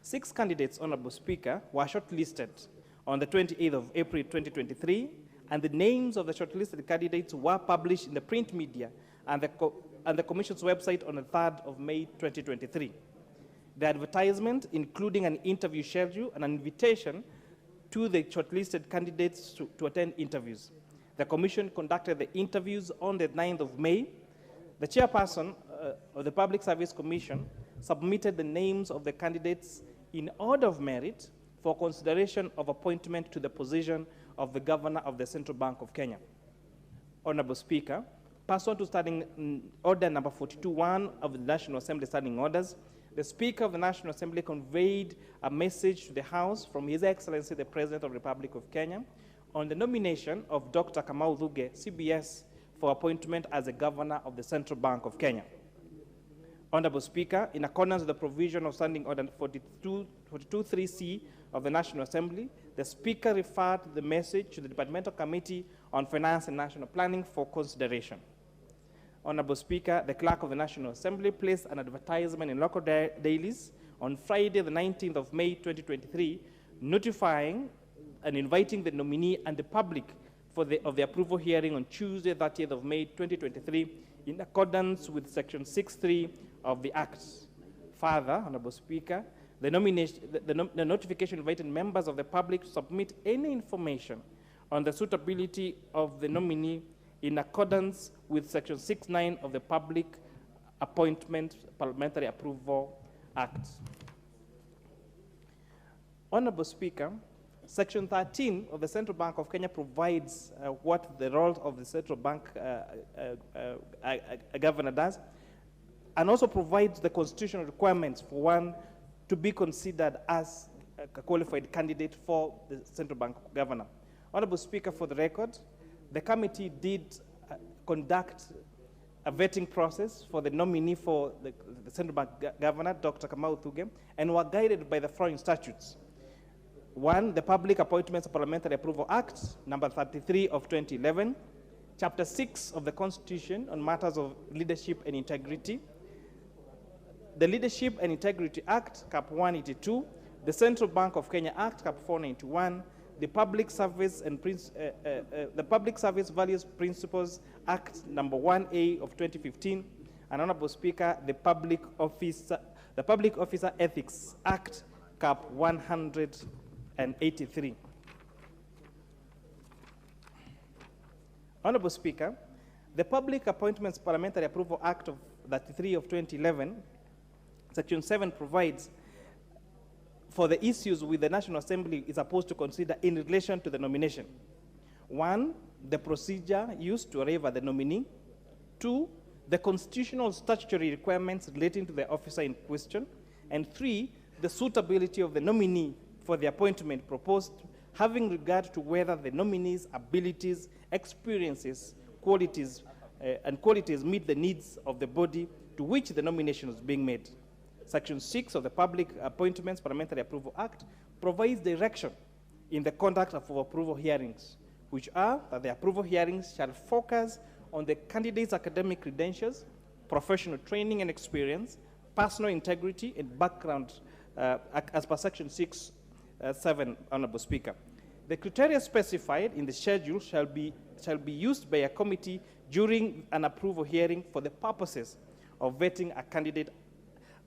6 candidates, Honorable Speaker, were shortlisted on the 28th of April 2023, and the names of the shortlisted candidates were published in the print media and the Commission's website on the 3rd of May 2023. The advertisement, including an interview schedule and an invitation to the shortlisted candidates to attend interviews. The Commission conducted the interviews on the 9th of May. The chairperson of the Public Service Commission submitted the names of the candidates in order of merit for consideration of appointment to the position of the Governor of the Central Bank of Kenya. Honorable Speaker, pursuant to Standing Order number 42(1) of the National Assembly Standing Orders, the Speaker of the National Assembly conveyed a message to the House from His Excellency the President of the Republic of Kenya on the nomination of Dr. Kamau Thuge, CBS, for appointment as the Governor of the Central Bank of Kenya. Honorable Speaker, in accordance with the provision of Standing Order 42(3)(c) of the National Assembly, the Speaker referred the message to the Departmental Committee on Finance and National Planning for consideration. Honorable Speaker, the Clerk of the National Assembly placed an advertisement in local dailies on Friday, the 19th of May 2023, notifying and inviting the nominee and the public of the approval hearing on Tuesday, 30th of May 2023, in accordance with Section 6(3) of the Act. Further, Honorable Speaker, the notification invited members of the public to submit any information on the suitability of the nominee in accordance with Section 6(9) of the Public Appointment Parliamentary Approval Act. Honorable Speaker, Section 13 of the Central Bank of Kenya provides what the role of the Central Bank Governor does, and also provides the constitutional requirements for one to be considered as a qualified candidate for the Central Bank Governor. Honorable Speaker, for the record, the committee did conduct a vetting process for the nominee for the Central Bank Governor, Dr. Kamau Thuge, and were guided by the following statutes. 1, the Public Appointments Parliamentary Approval Act, number 33 of 2011, Chapter 6 of the Constitution on matters of leadership and integrity, the Leadership and Integrity Act, Cap 182, the Central Bank of Kenya Act, Cap 491, the Public Service Values Principles Act, number 1A of 2015, and Honorable Speaker, the Public Officer Ethics Act, Cap 183. Honorable Speaker, the Public Appointments Parliamentary Approval Act of 33 of 2011, Section 7 provides for the issues which the National Assembly is supposed to consider in relation to the nomination. 1, the procedure used to arrive at the nominee. 2, the constitutional statutory requirements relating to the officer in question. And 3, the suitability of the nominee for the appointment proposed, having regard to whether the nominee's abilities, experiences, qualities meet the needs of the body to which the nomination is being made. Section 6 of the Public Appointments Parliamentary Approval Act provides direction in the conduct of approval hearings, which are that the approval hearings shall focus on the candidate's academic credentials, professional training and experience, personal integrity, and background as per Section 6(7), Honorable Speaker. The criteria specified in the schedule shall be used by a committee during an approval hearing for the purposes of vetting a candidate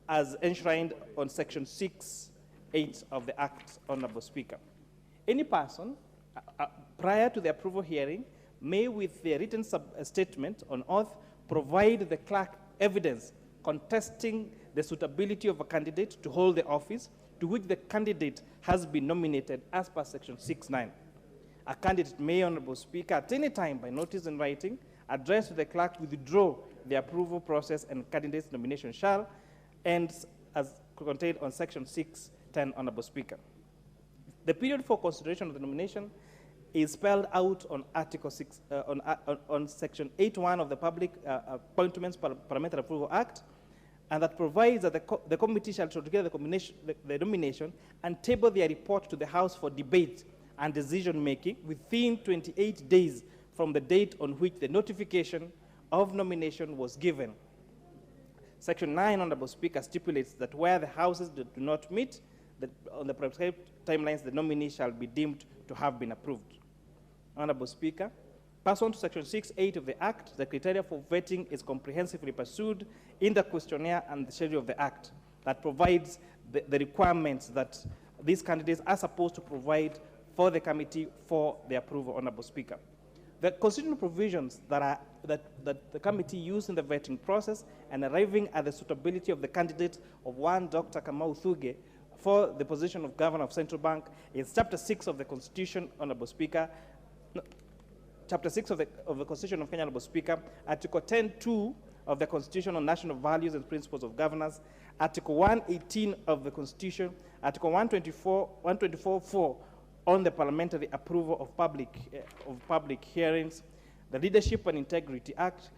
as enshrined on Section 6(8) of the Act, Honorable Speaker. Any person prior to the approval hearing may, with their written statement on oath, provide the clerk evidence contesting the suitability of a candidate to hold the office to which the candidate has been nominated as per Section 6(9). A candidate may, Honorable Speaker, at any time by notice in writing, address to the clerk withdraw the approval process, and candidate's nomination shall end as contained on Section 6(10), Honorable Speaker. The period for consideration of the nomination is spelled out on Article 6, on Section 8(1) of the Public Appointments Parliamentary Approval Act, and that provides that the committee shall throw together the nomination and table their report to the House for debate and decision-making within 28 days from the date on which the notification of nomination was given. Section 9, Honorable Speaker, stipulates that where the Houses do not meet on the prescribed timelines, the nominee shall be deemed to have been approved. Honorable Speaker, pursuant to Section 6(8) of the Act, the criteria for vetting is comprehensively pursued in the questionnaire and the schedule of the Act that provides the requirements that these candidates are supposed to provide for the committee for the approval, Honorable Speaker. The constitutional provisions that the committee used in the vetting process and arriving at the suitability of the candidate of one Dr. Kamau Thuge for the position of Governor of Central Bank is Chapter 6 of the Constitution, Honorable Speaker. Chapter 6 of the Constitution of Kenya, Honorable Speaker, Article 10(2) of the Constitution on National Values and Principles of Governance, Article 118 of the Constitution, Article 124(4) on the parliamentary approval of public hearings, the Leadership and Integrity Act,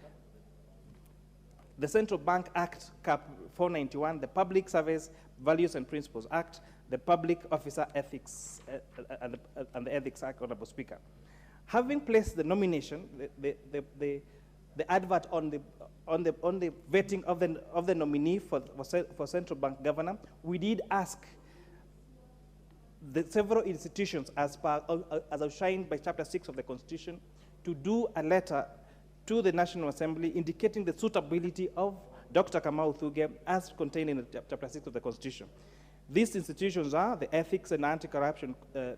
the Central Bank Act, Cap 491, the Public Service Values and Principles Act, the Public Officer Ethics and the Ethics Act, Honorable Speaker. Having placed the nomination, the advert on the vetting of the nominee for Central Bank Governor, we did ask the several institutions as outlined by Chapter 6 of the Constitution to do a letter to the National Assembly indicating the suitability of Dr. Kamau Thuge as contained in Chapter 6 of the Constitution. These institutions are the Ethics and Anti-Corruption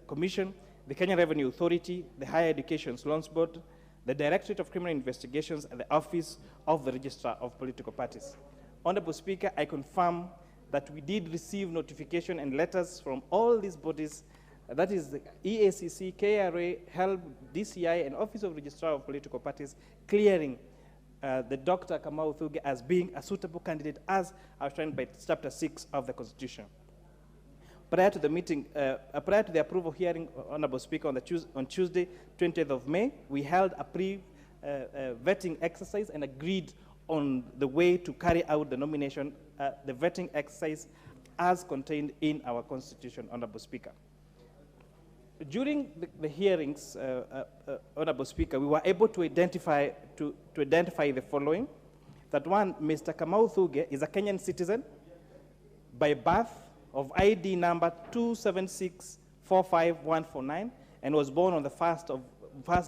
Commission, the Kenya Revenue Authority, the Higher Education Loans Board, the Directorate of Criminal Investigations, and the Office of the Registrar of Political Parties. Honorable Speaker, I confirm that we did receive notification and letters from all these bodies, that is the EACC, KRA, HELB, DCI, and Office of Registrar of Political Parties, clearing the Dr. Kamau Thuge as being a suitable candidate as outlined by Chapter 6 of the Constitution. Prior to the meeting, prior to the approval hearing, Honorable Speaker, on Tuesday, 20th of May, we held a pre-vetting exercise and agreed on the way to carry out the nomination, the vetting exercise as contained in our Constitution, Honorable Speaker. During the hearings, Honorable Speaker, we were able to identify the following: that one, Mr. Kamau Thuge is a Kenyan citizen by birth, of ID number 276455149, and was born on the first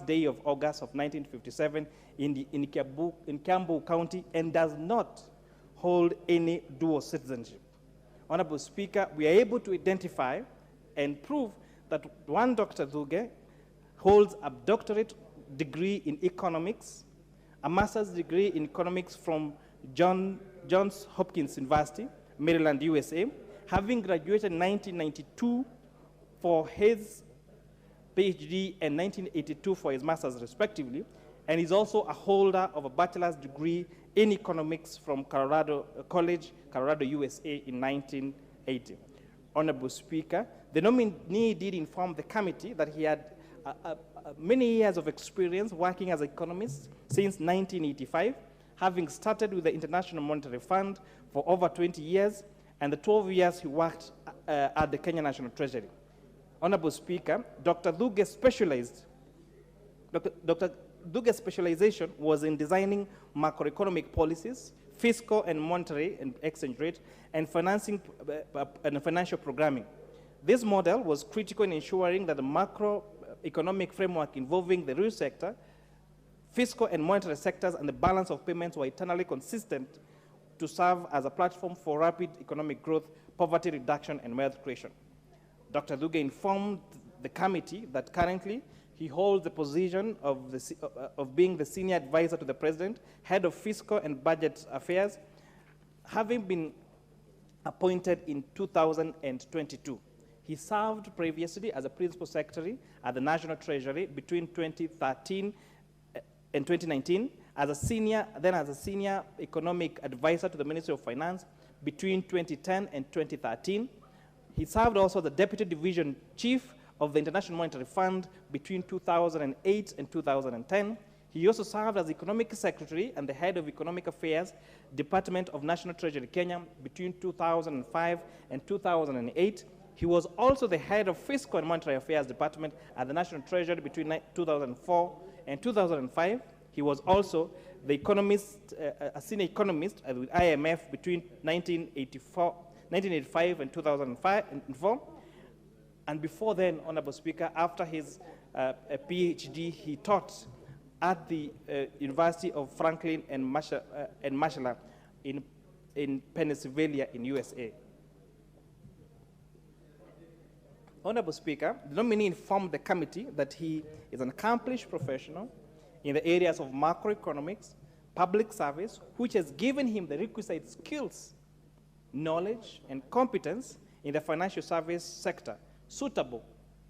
day of August of 1957 in Kiambu County, and does not hold any dual citizenship. Honorable Speaker, we are able to identify and prove that one Dr. Thuge holds a doctorate degree in economics, a master's degree in economics from Johns Hopkins University, Maryland, USA, having graduated in 1992 for his PhD and 1982 for his master's respectively, and is also a holder of a bachelor's degree in economics from Colorado College, Colorado, USA in 1980. Honorable Speaker, the nominee did inform the committee that he had many years of experience working as an economist since 1985, having started with the International Monetary Fund for over 20 years, and the 12 years he worked at the Kenya National Treasury. Honorable Speaker, Dr. Duge's specialization was in designing macroeconomic policies, fiscal and monetary and exchange rate, and financing and financial programming. This model was critical in ensuring that the macroeconomic framework involving the real sector, fiscal and monetary sectors, and the balance of payments were eternally consistent to serve as a platform for rapid economic growth, poverty reduction, and wealth creation. Dr. Duge informed the committee that currently he holds the position of being the senior advisor to the president, head of fiscal and budget affairs, having been appointed in 2022. He served previously as a principal secretary at the National Treasury between 2013 and 2019, as a senior economic advisor to the Ministry of Finance between 2010 and 2013. He served also the deputy division chief of the International Monetary Fund between 2008 and 2010. He also served as economic secretary and the head of economic affairs, Department of National Treasury, Kenya, between 2005 and 2008. He was also the head of fiscal and monetary affairs department at the National Treasury between 2004 and 2005. He was also the economist, a senior economist with IMF between 1985 and 2004. And before then, Honorable Speaker, after his PhD, he taught at the University of Franklin and Marshall in Pennsylvania in USA. Honorable Speaker, the nominee informed the committee that he is an accomplished professional in the areas of macroeconomics, public service, which has given him the requisite skills, knowledge, and competence in the financial service sector, suitable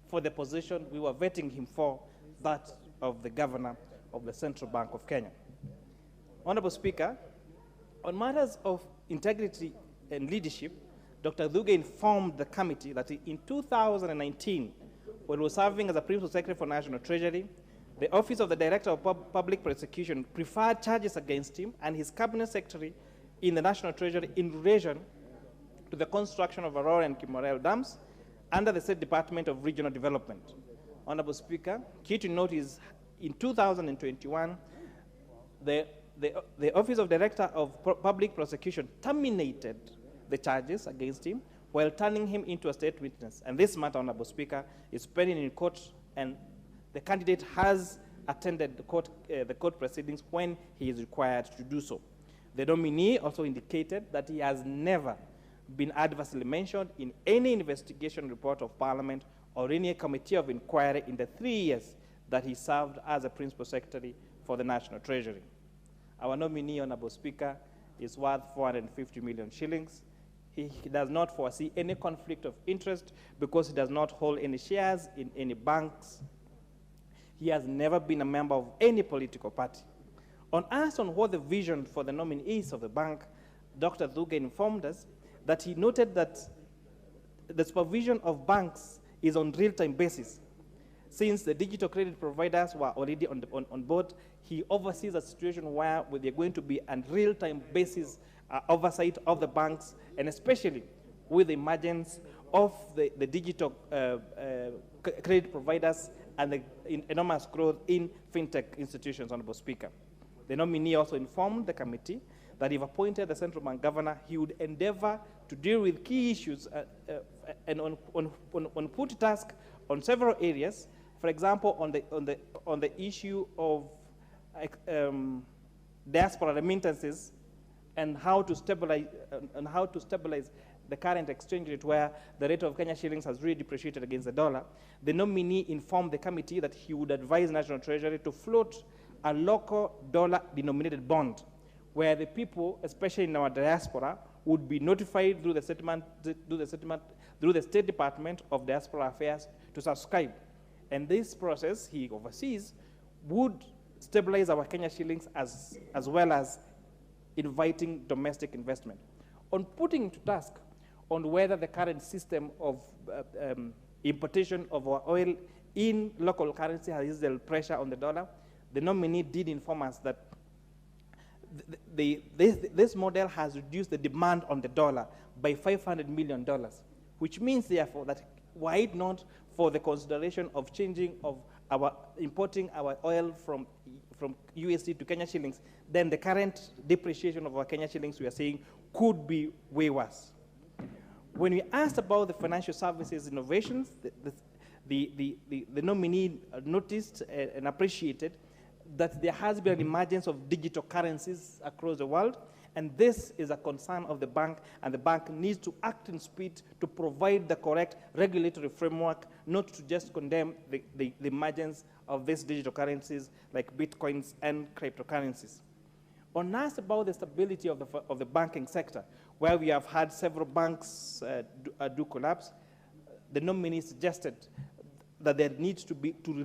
for the position we were vetting him for, that of the governor of the Central Bank of Kenya. Honorable Speaker, on matters of integrity and leadership, Dr. Duge informed the committee that in 2019, when he was serving as a principal secretary for National Treasury, the Office of the Director of Public Prosecution preferred charges against him and his cabinet secretary in the National Treasury in relation to the construction of Aurora and Kimorel dams under the State Department of Regional Development. Honorable Speaker, key to note is in 2021, the Office of Director of Public Prosecution terminated the charges against him while turning him into a state witness. And this matter, Honorable Speaker, is pending in court, and the candidate has attended the court proceedings when he is required to do so. The nominee also indicated that he has never been adversely mentioned in any investigation report of Parliament or any committee of inquiry in the 3 years that he served as a principal secretary for the National Treasury. Our nominee, Honorable Speaker, is worth 450 million shillings. He does not foresee any conflict of interest because he does not hold any shares in any banks. He has never been a member of any political party. On asked on what the vision for the nominee is of the bank, Dr. Duge informed us that he noted that the supervision of banks is on real-time basis. Since the digital credit providers were already on board, he oversees a situation where they're going to be a real-time basis oversight of the banks, and especially with the emergence of the digital credit providers and the enormous growth in fintech institutions, Honorable Speaker. The nominee also informed the committee that if appointed the central bank governor, he would endeavor to deal with key issues and on put task on several areas. For example, on the issue of diaspora remittances and how to stabilize the current exchange rate, where the rate of Kenya shillings has really depreciated against the dollar. The nominee informed the committee that he would advise National Treasury to float a local dollar-denominated bond, where the people, especially in our diaspora, would be notified through the State Department of Diaspora Affairs to subscribe. And this process he oversees would stabilize our Kenya shillings as well as inviting domestic investment. On putting to task on whether the current system of importation of our oil in local currency has used the pressure on the dollar, the nominee did inform us that this model has reduced the demand on the dollar by $500 million, which means, therefore, that were it not for the consideration of changing of our importing our oil from USD to Kenya shillings, then the current depreciation of our Kenya shillings, we are saying, could be way worse. When we asked about the financial services innovations, the nominee noticed and appreciated that there has been an emergence of digital currencies across the world, and this is a concern of the bank, and the bank needs to act in speed to provide the correct regulatory framework, not to just condemn the emergence of these digital currencies like bitcoins and cryptocurrencies. On asked about the stability of the banking sector, where we have had several banks do collapse, the nominee suggested that there needs to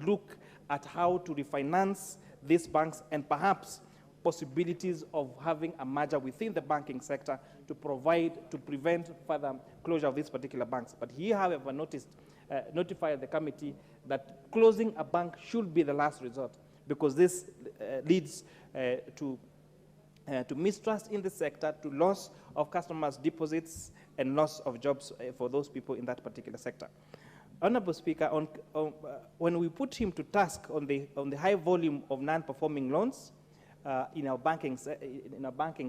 look at how to refinance these banks and perhaps possibilities of having a merger within the banking sector to prevent further closure of these particular banks. But he, however, notified the committee that closing a bank should be the last resort, because this leads to mistrust in the sector, to loss of customers' deposits, and loss of jobs for those people in that particular sector. Honorable Speaker, when we put him to task on the high volume of non-performing loans in our banking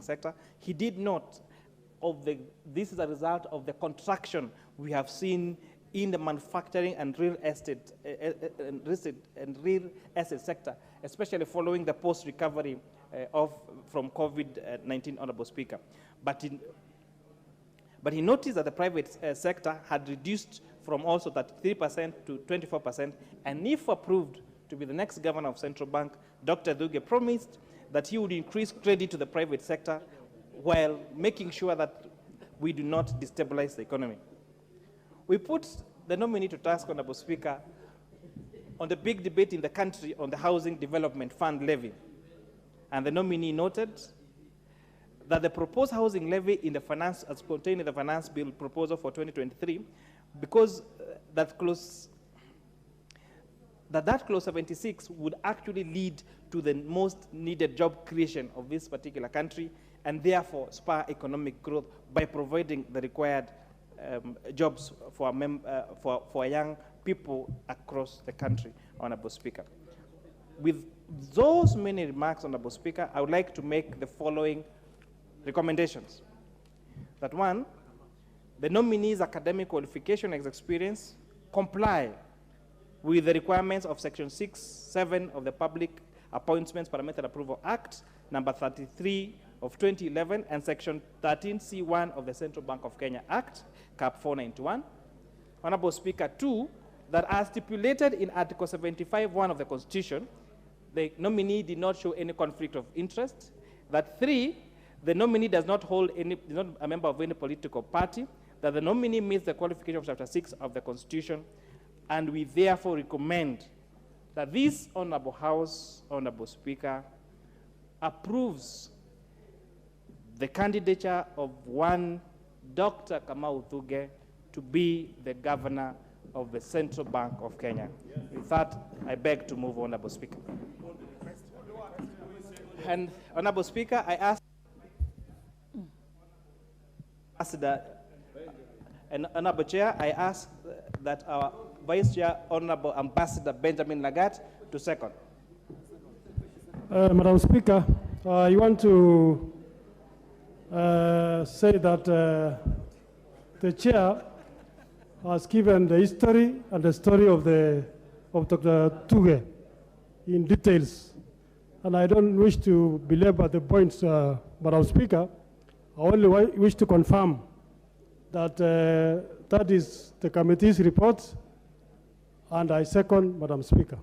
sector, he did note this is a result of the contraction we have seen in the manufacturing and real estate sector, especially following the post-recovery from COVID-19, Honorable Speaker. But he noticed that the private sector had reduced from also 33% to 24%, and if approved to be the next governor of Central Bank, Dr. Duge promised that he would increase credit to the private sector while making sure that we do not destabilize the economy. We put the nominee to task, Honorable Speaker, on the big debate in the country on the Housing Development Fund levy. And the nominee noted that the proposed housing levy in the finance, as contained in the finance bill proposal for 2023, because that clause 76 would actually lead to the most needed job creation of this particular country, and therefore spur economic growth by providing the required jobs for young people across the country, Honorable Speaker. With those many remarks, Honorable Speaker, I would like to make the following recommendations. That one, the nominee's academic qualification and experience comply with the requirements of Section 6(7) of the Public Appointments Parliamentary Approval Act, number 33 of 2011, and Section 13C1 of the Central Bank of Kenya Act, Cap 491. Honorable Speaker, two, that as stipulated in Article 75(1) of the Constitution, the nominee did not show any conflict of interest. That three, the nominee is not a member of any political party. That the nominee meets the qualification of Chapter 6 of the Constitution, and we therefore recommend that this Honorable House, Honorable Speaker, approves the candidature of one Dr. Kamau Thuge to be the governor of the Central Bank of Kenya. With that, I beg to move, Honorable Speaker. And Honorable Speaker, I ask and Honorable Chair, I ask that our Vice Chair, Honorable Ambassador Benjamin Lagat, to second. Madam Speaker, I want to say that the chair has given the history and the story of Dr. Thuge in details, and I don't wish to belabor the points, Madam Speaker. I only wish to confirm that that is the committee's report, and I second, Madam Speaker.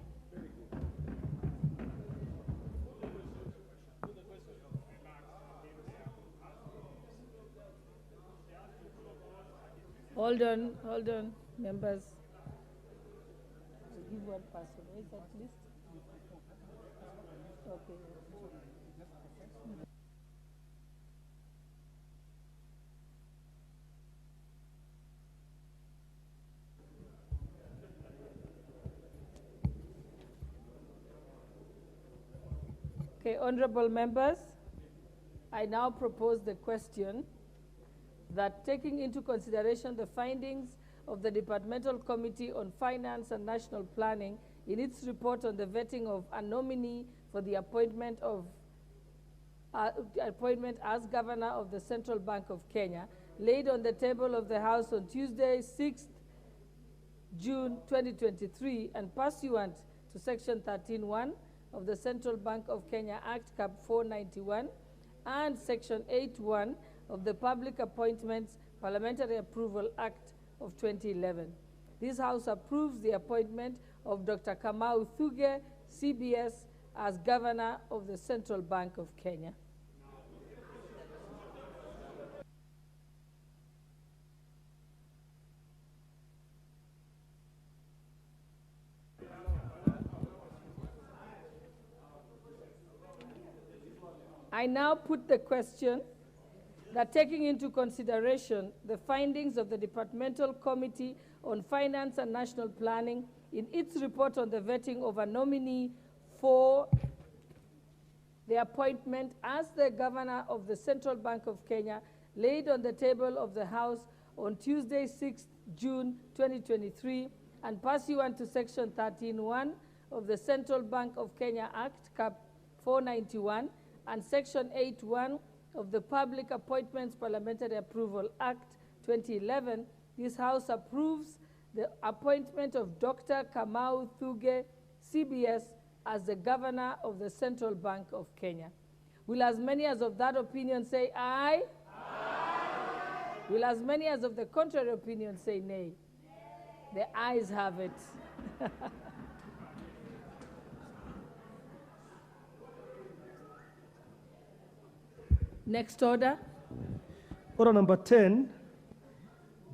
Hold on, members. I'll give one person. Where is that list? Okay. Okay, honorable members, I now propose the question that taking into consideration the findings of the Departmental Committee on Finance and National Planning in its report on the vetting of a nominee for the appointment as Governor of the Central Bank of Kenya, laid on the table of the House on Tuesday, 6th June 2023, and pursuant to Section 13(1) of the Central Bank of Kenya Act Cap 491 and Section 8(1) of the Public Appointments Parliamentary Approval Act of 2011. This House approves the appointment of Dr. Kamau Thuge, CBS, as Governor of the Central Bank of Kenya. I now put the question that taking into consideration the findings of the Departmental Committee on Finance and National Planning in its report on the vetting of a nominee for the appointment as the Governor of the Central Bank of Kenya, laid on the table of the House on Tuesday, 6th June 2023, and pursuant to Section 13(1) of the Central Bank of Kenya Act Cap 491 and Section 8(1) of the Public Appointments Parliamentary Approval Act 2011, this House approves the appointment of Dr. Kamau Thuge, CBS, as the Governor of the Central Bank of Kenya. Will as many as of that opinion say aye? Aye. Will as many as of the contrary opinion say nay? Nay. The ayes have it. Next order. Order number 10,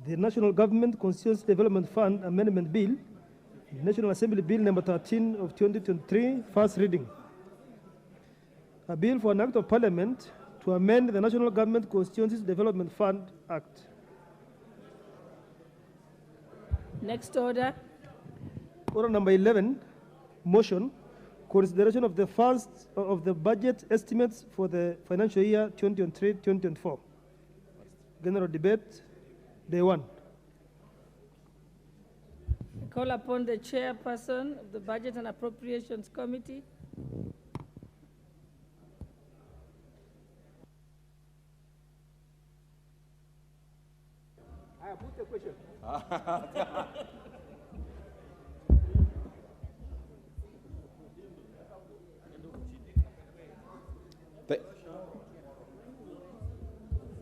the National Government Constituency Development Fund Amendment Bill, National Assembly Bill number 13 of 2023, first reading. A bill for an act of parliament to amend the National Government Constituencies Development Fund Act. Next order. Order number 11, motion, consideration of the first of the budget estimates for the financial year 2023-2024. General debate, day one. I call upon the chairperson of the Budget and Appropriations Committee. I have put the question.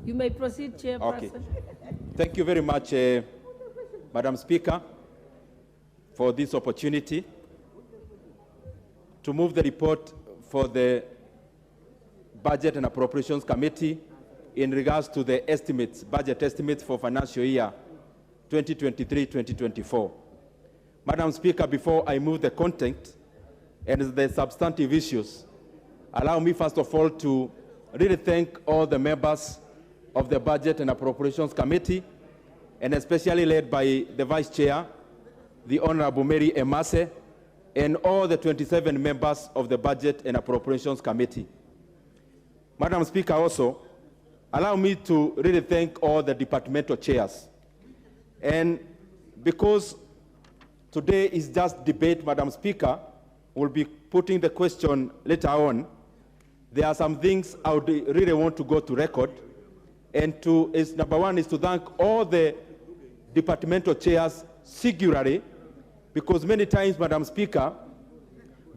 You may proceed, Chairperson. Okay. Thank you very much, Madam Speaker, for this opportunity to move the report for the Budget and Appropriations Committee in regards to the estimates, budget estimates for financial year 2023-2024. Madam Speaker, before I move the content and the substantive issues, allow me first of all to really thank all the members of the Budget and Appropriations Committee, and especially led by the Vice Chair, the Honorable Mary Emase, and all the 27 members of the Budget and Appropriations Committee. Madam Speaker, also, allow me to really thank all the departmental chairs. And because today is just debate, Madam Speaker, we'll be putting the question later on. There are some things I would really want to go to record. And number one is to thank all the departmental chairs singularly, because many times, Madam Speaker,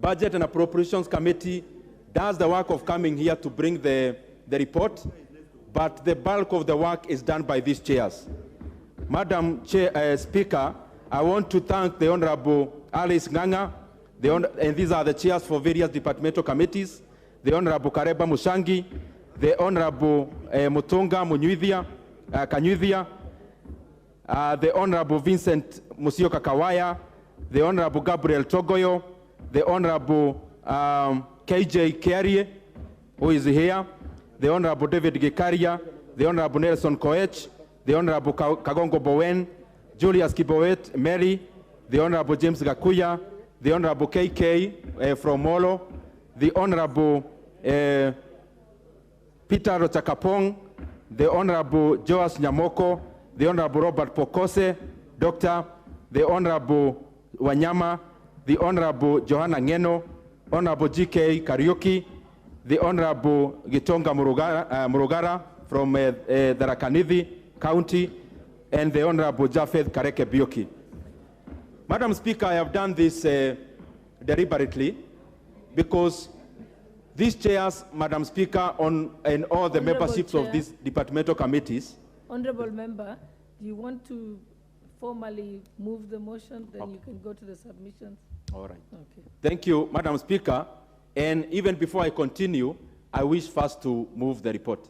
Budget and Appropriations Committee does the work of coming here to bring the report, but the bulk of the work is done by these chairs. Madam Speaker, I want to thank the Honorable Alice Nganga, and these are the chairs for various departmental committees, the Honorable Kareba Mushangi, the Honorable Mutunga Kanyuthia, the Honorable Vincent Musioka Kawaya, the Honorable Gabriel Togoyo, the Honorable KJ Kerie, who is here, the Honorable David Gikaria, the Honorable Nelson Koech, the Honorable Kagongo Bowen, Julius Kibowet Mary, the Honorable James Gakuya, the Honorable KK from Molo, the Honorable Peter Rochakapong, the Honorable Joas Nyamoko, the Honorable Robert Pokose, Doctor, the Honorable Wanyama, the Honorable Johanna Ngeno, Honorable G.K. Kariuki, the Honorable Gitonga Murugara from Tharaka-Nithi County, and the Honorable Japheth Kareke Bioki. Madam Speaker, I have done this deliberately because these chairs, Madam Speaker, and all the memberships of these departmental committees. Honorable Member, do you want to formally move the motion? Then you can go to the submissions. All right. Okay. Thank you, Madam Speaker. And even before I continue, I wish first to move the report.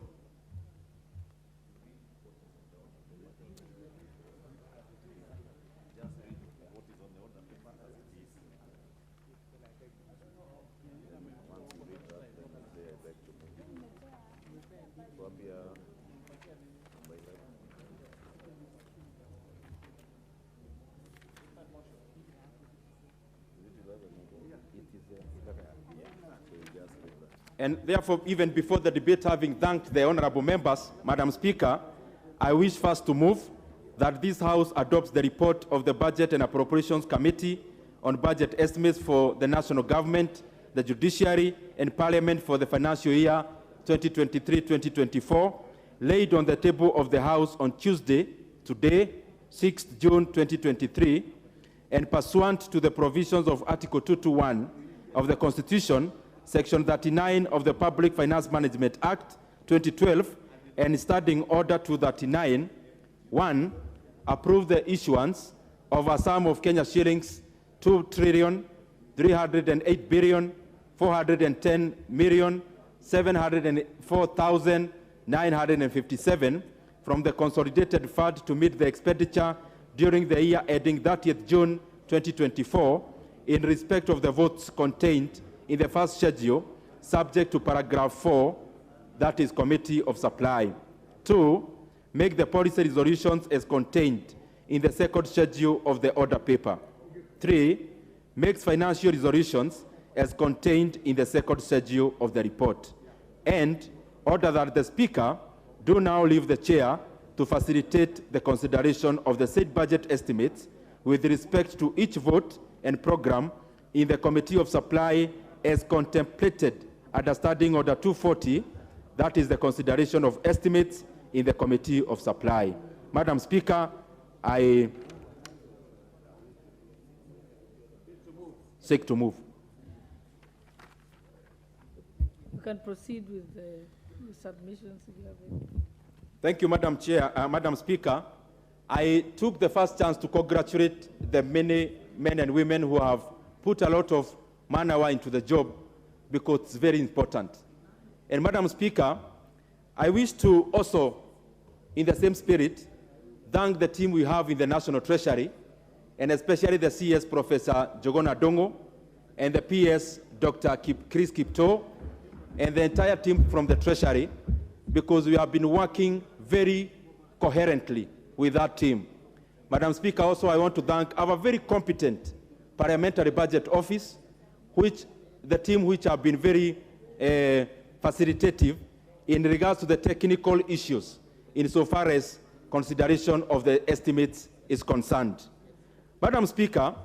And therefore, even before the debate, having thanked the honorable members, Madam Speaker, I wish first to move that this House adopts the report of the Budget and Appropriations Committee on budget estimates for the national government, the judiciary, and Parliament for the financial year 2023-2024, laid on the table of the House on Tuesday, today, 6th June 2023, and pursuant to the provisions of Article 221 of the Constitution, Section 39 of the Public Finance Management Act 2012, and Standing Order 239, 1, approve the issuance of a sum of Kenya shillings 2,308,410,704,957 from the Consolidated Fund to meet the expenditure during the year ending 30th June 2024 in respect of the votes contained in the first schedule, subject to paragraph 4, that is Committee of Supply. 2, make the policy resolutions as contained in the second schedule of the order paper. 3, makes financial resolutions as contained in the second schedule of the report. And order that the Speaker do now leave the chair to facilitate the consideration of the said budget estimates with respect to each vote and program in the Committee of Supply as contemplated under Standing Order 240, that is the consideration of estimates in the Committee of Supply. Madam Speaker, I seek to move. You can proceed with the submissions if you have any. Thank you, Madam Chair. Madam Speaker, I took the first chance to congratulate the many men and women who have put a lot of man-hour into the job because it's very important. And Madam Speaker, I wish to also, in the same spirit, thank the team we have in the National Treasury, and especially the CS Professor Jogona Dongo, and the PS Dr. Chris Kipto, and the entire team from the Treasury, because we have been working very coherently with that team. Madam Speaker, also I want to thank our very competent Parliamentary Budget Office, which the team which have been very facilitative in regards to the technical issues insofar as consideration of the estimates is concerned. Madam Speaker,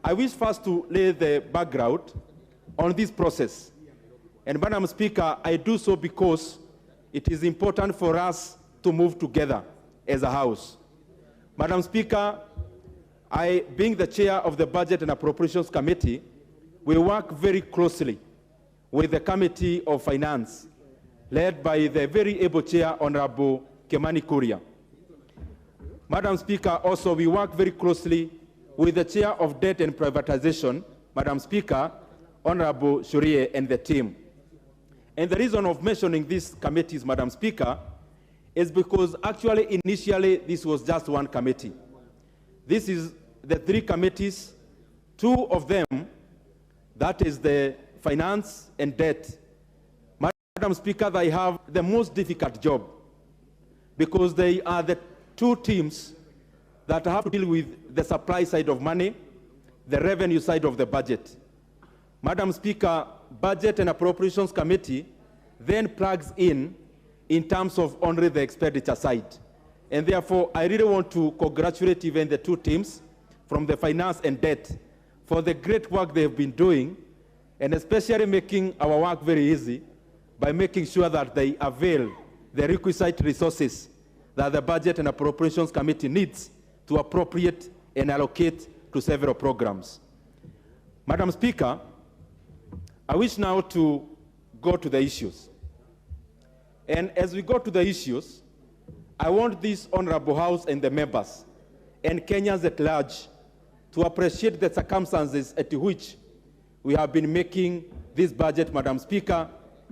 I wish first to lay the background on this process. And Madam Speaker, I do so because it is important for us to move together as a House. Madam Speaker, I, being the chair of the Budget and Appropriations Committee, we work very closely with the Committee of Finance, led by the very able chair, Honorable Kimani Kuria. Madam Speaker, also we work very closely with the chair of Debt and Privatization, Madam Speaker, Honorable Shurie, and the team. And the reason of mentioning these committees, Madam Speaker, is because actually initially this was just one committee. This is the three committees, two of them, that is the finance and debt. Madam Speaker, they have the most difficult job because they are the two teams that have to deal with the supply side of money, the revenue side of the budget. Madam Speaker, Budget and Appropriations Committee then plugs in terms of only the expenditure side. And therefore, I really want to congratulate even the two teams from the Finance and Debt for the great work they have been doing, and especially making our work very easy by making sure that they avail the requisite resources that the Budget and Appropriations Committee needs to appropriate and allocate to several programs. Madam Speaker, I wish now to go to the issues. And as we go to the issues, I want this Honorable House and the members and Kenyans at large to appreciate the circumstances at which we have been making this budget, Madam Speaker,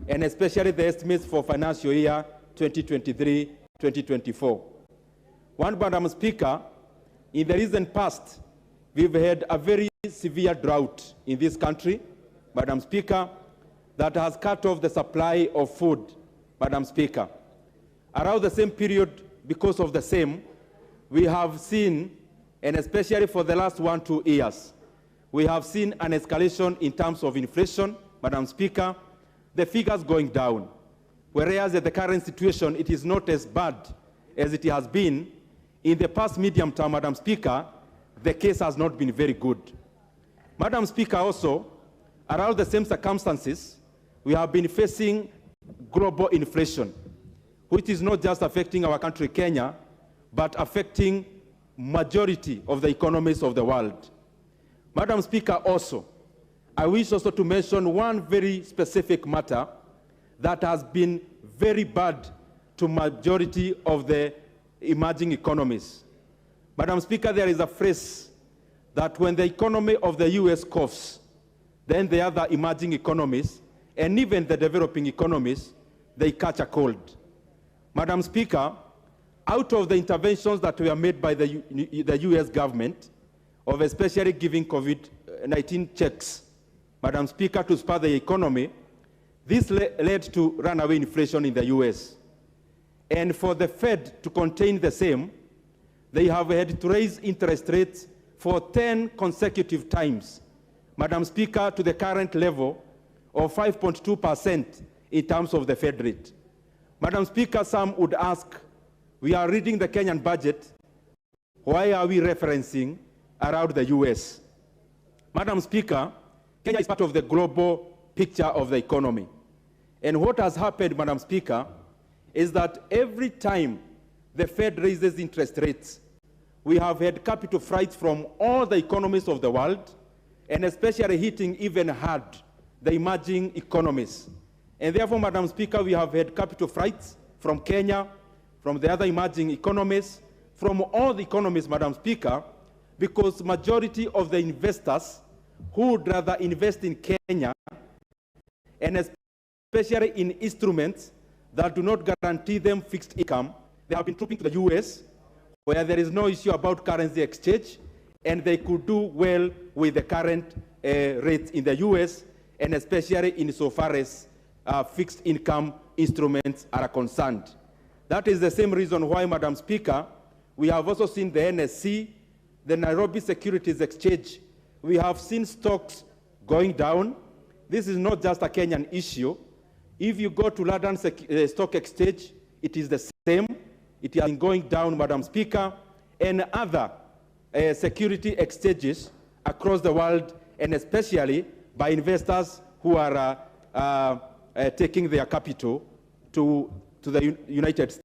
and especially the estimates for financial year 2023-2024. One, Madam Speaker, in the recent past, we've had a very severe drought in this country, Madam Speaker, that has cut off the supply of food, Madam Speaker. Around the same period, because of the same, we have seen, and especially for the last 1-2 years, we have seen an escalation in terms of inflation, Madam Speaker, the figures going down. Whereas at the current situation, it is not as bad as it has been. In the past medium term, Madam Speaker, the case has not been very good. Madam Speaker, also, around the same circumstances, we have been facing global inflation, which is not just affecting our country, Kenya, but affecting majority of the economies of the world. Madam Speaker, also, I wish also to mention one very specific matter that has been very bad to majority of the emerging economies. Madam Speaker, there is a phrase that when the economy of the US coughs, then the other emerging economies, and even the developing economies, they catch a cold. Madam Speaker, out of the interventions that were made by the US government, of especially giving COVID-19 checks, Madam Speaker, to spur the economy, this led to runaway inflation in the US. And for the Fed to contain the same, they have had to raise interest rates for 10 consecutive times, Madam Speaker, to the current level of 5.2% in terms of the Fed rate. Madam Speaker, some would ask, we are reading the Kenyan budget, why are we referencing around the US? Madam Speaker, Kenya is part of the global picture of the economy. And what has happened, Madam Speaker, is that every time the Fed raises interest rates, we have had capital flights from all the economies of the world, and especially hitting even hard the emerging economies. And therefore, Madam Speaker, we have had capital flights from Kenya, from the other emerging economies, from all the economies, Madam Speaker, because majority of the investors who would rather invest in Kenya, and especially in instruments that do not guarantee them fixed income, they have been trooping to the US, where there is no issue about currency exchange, and they could do well with the current rates in the US, and especially insofar as fixed income instruments are concerned. That is the same reason why, Madam Speaker, we have also seen the NSC, the Nairobi Securities Exchange. We have seen stocks going down. This is not just a Kenyan issue. If you go to London Stock Exchange, it is the same. It has been going down, Madam Speaker, and other security exchanges across the world, and especially by investors who are taking their capital to the United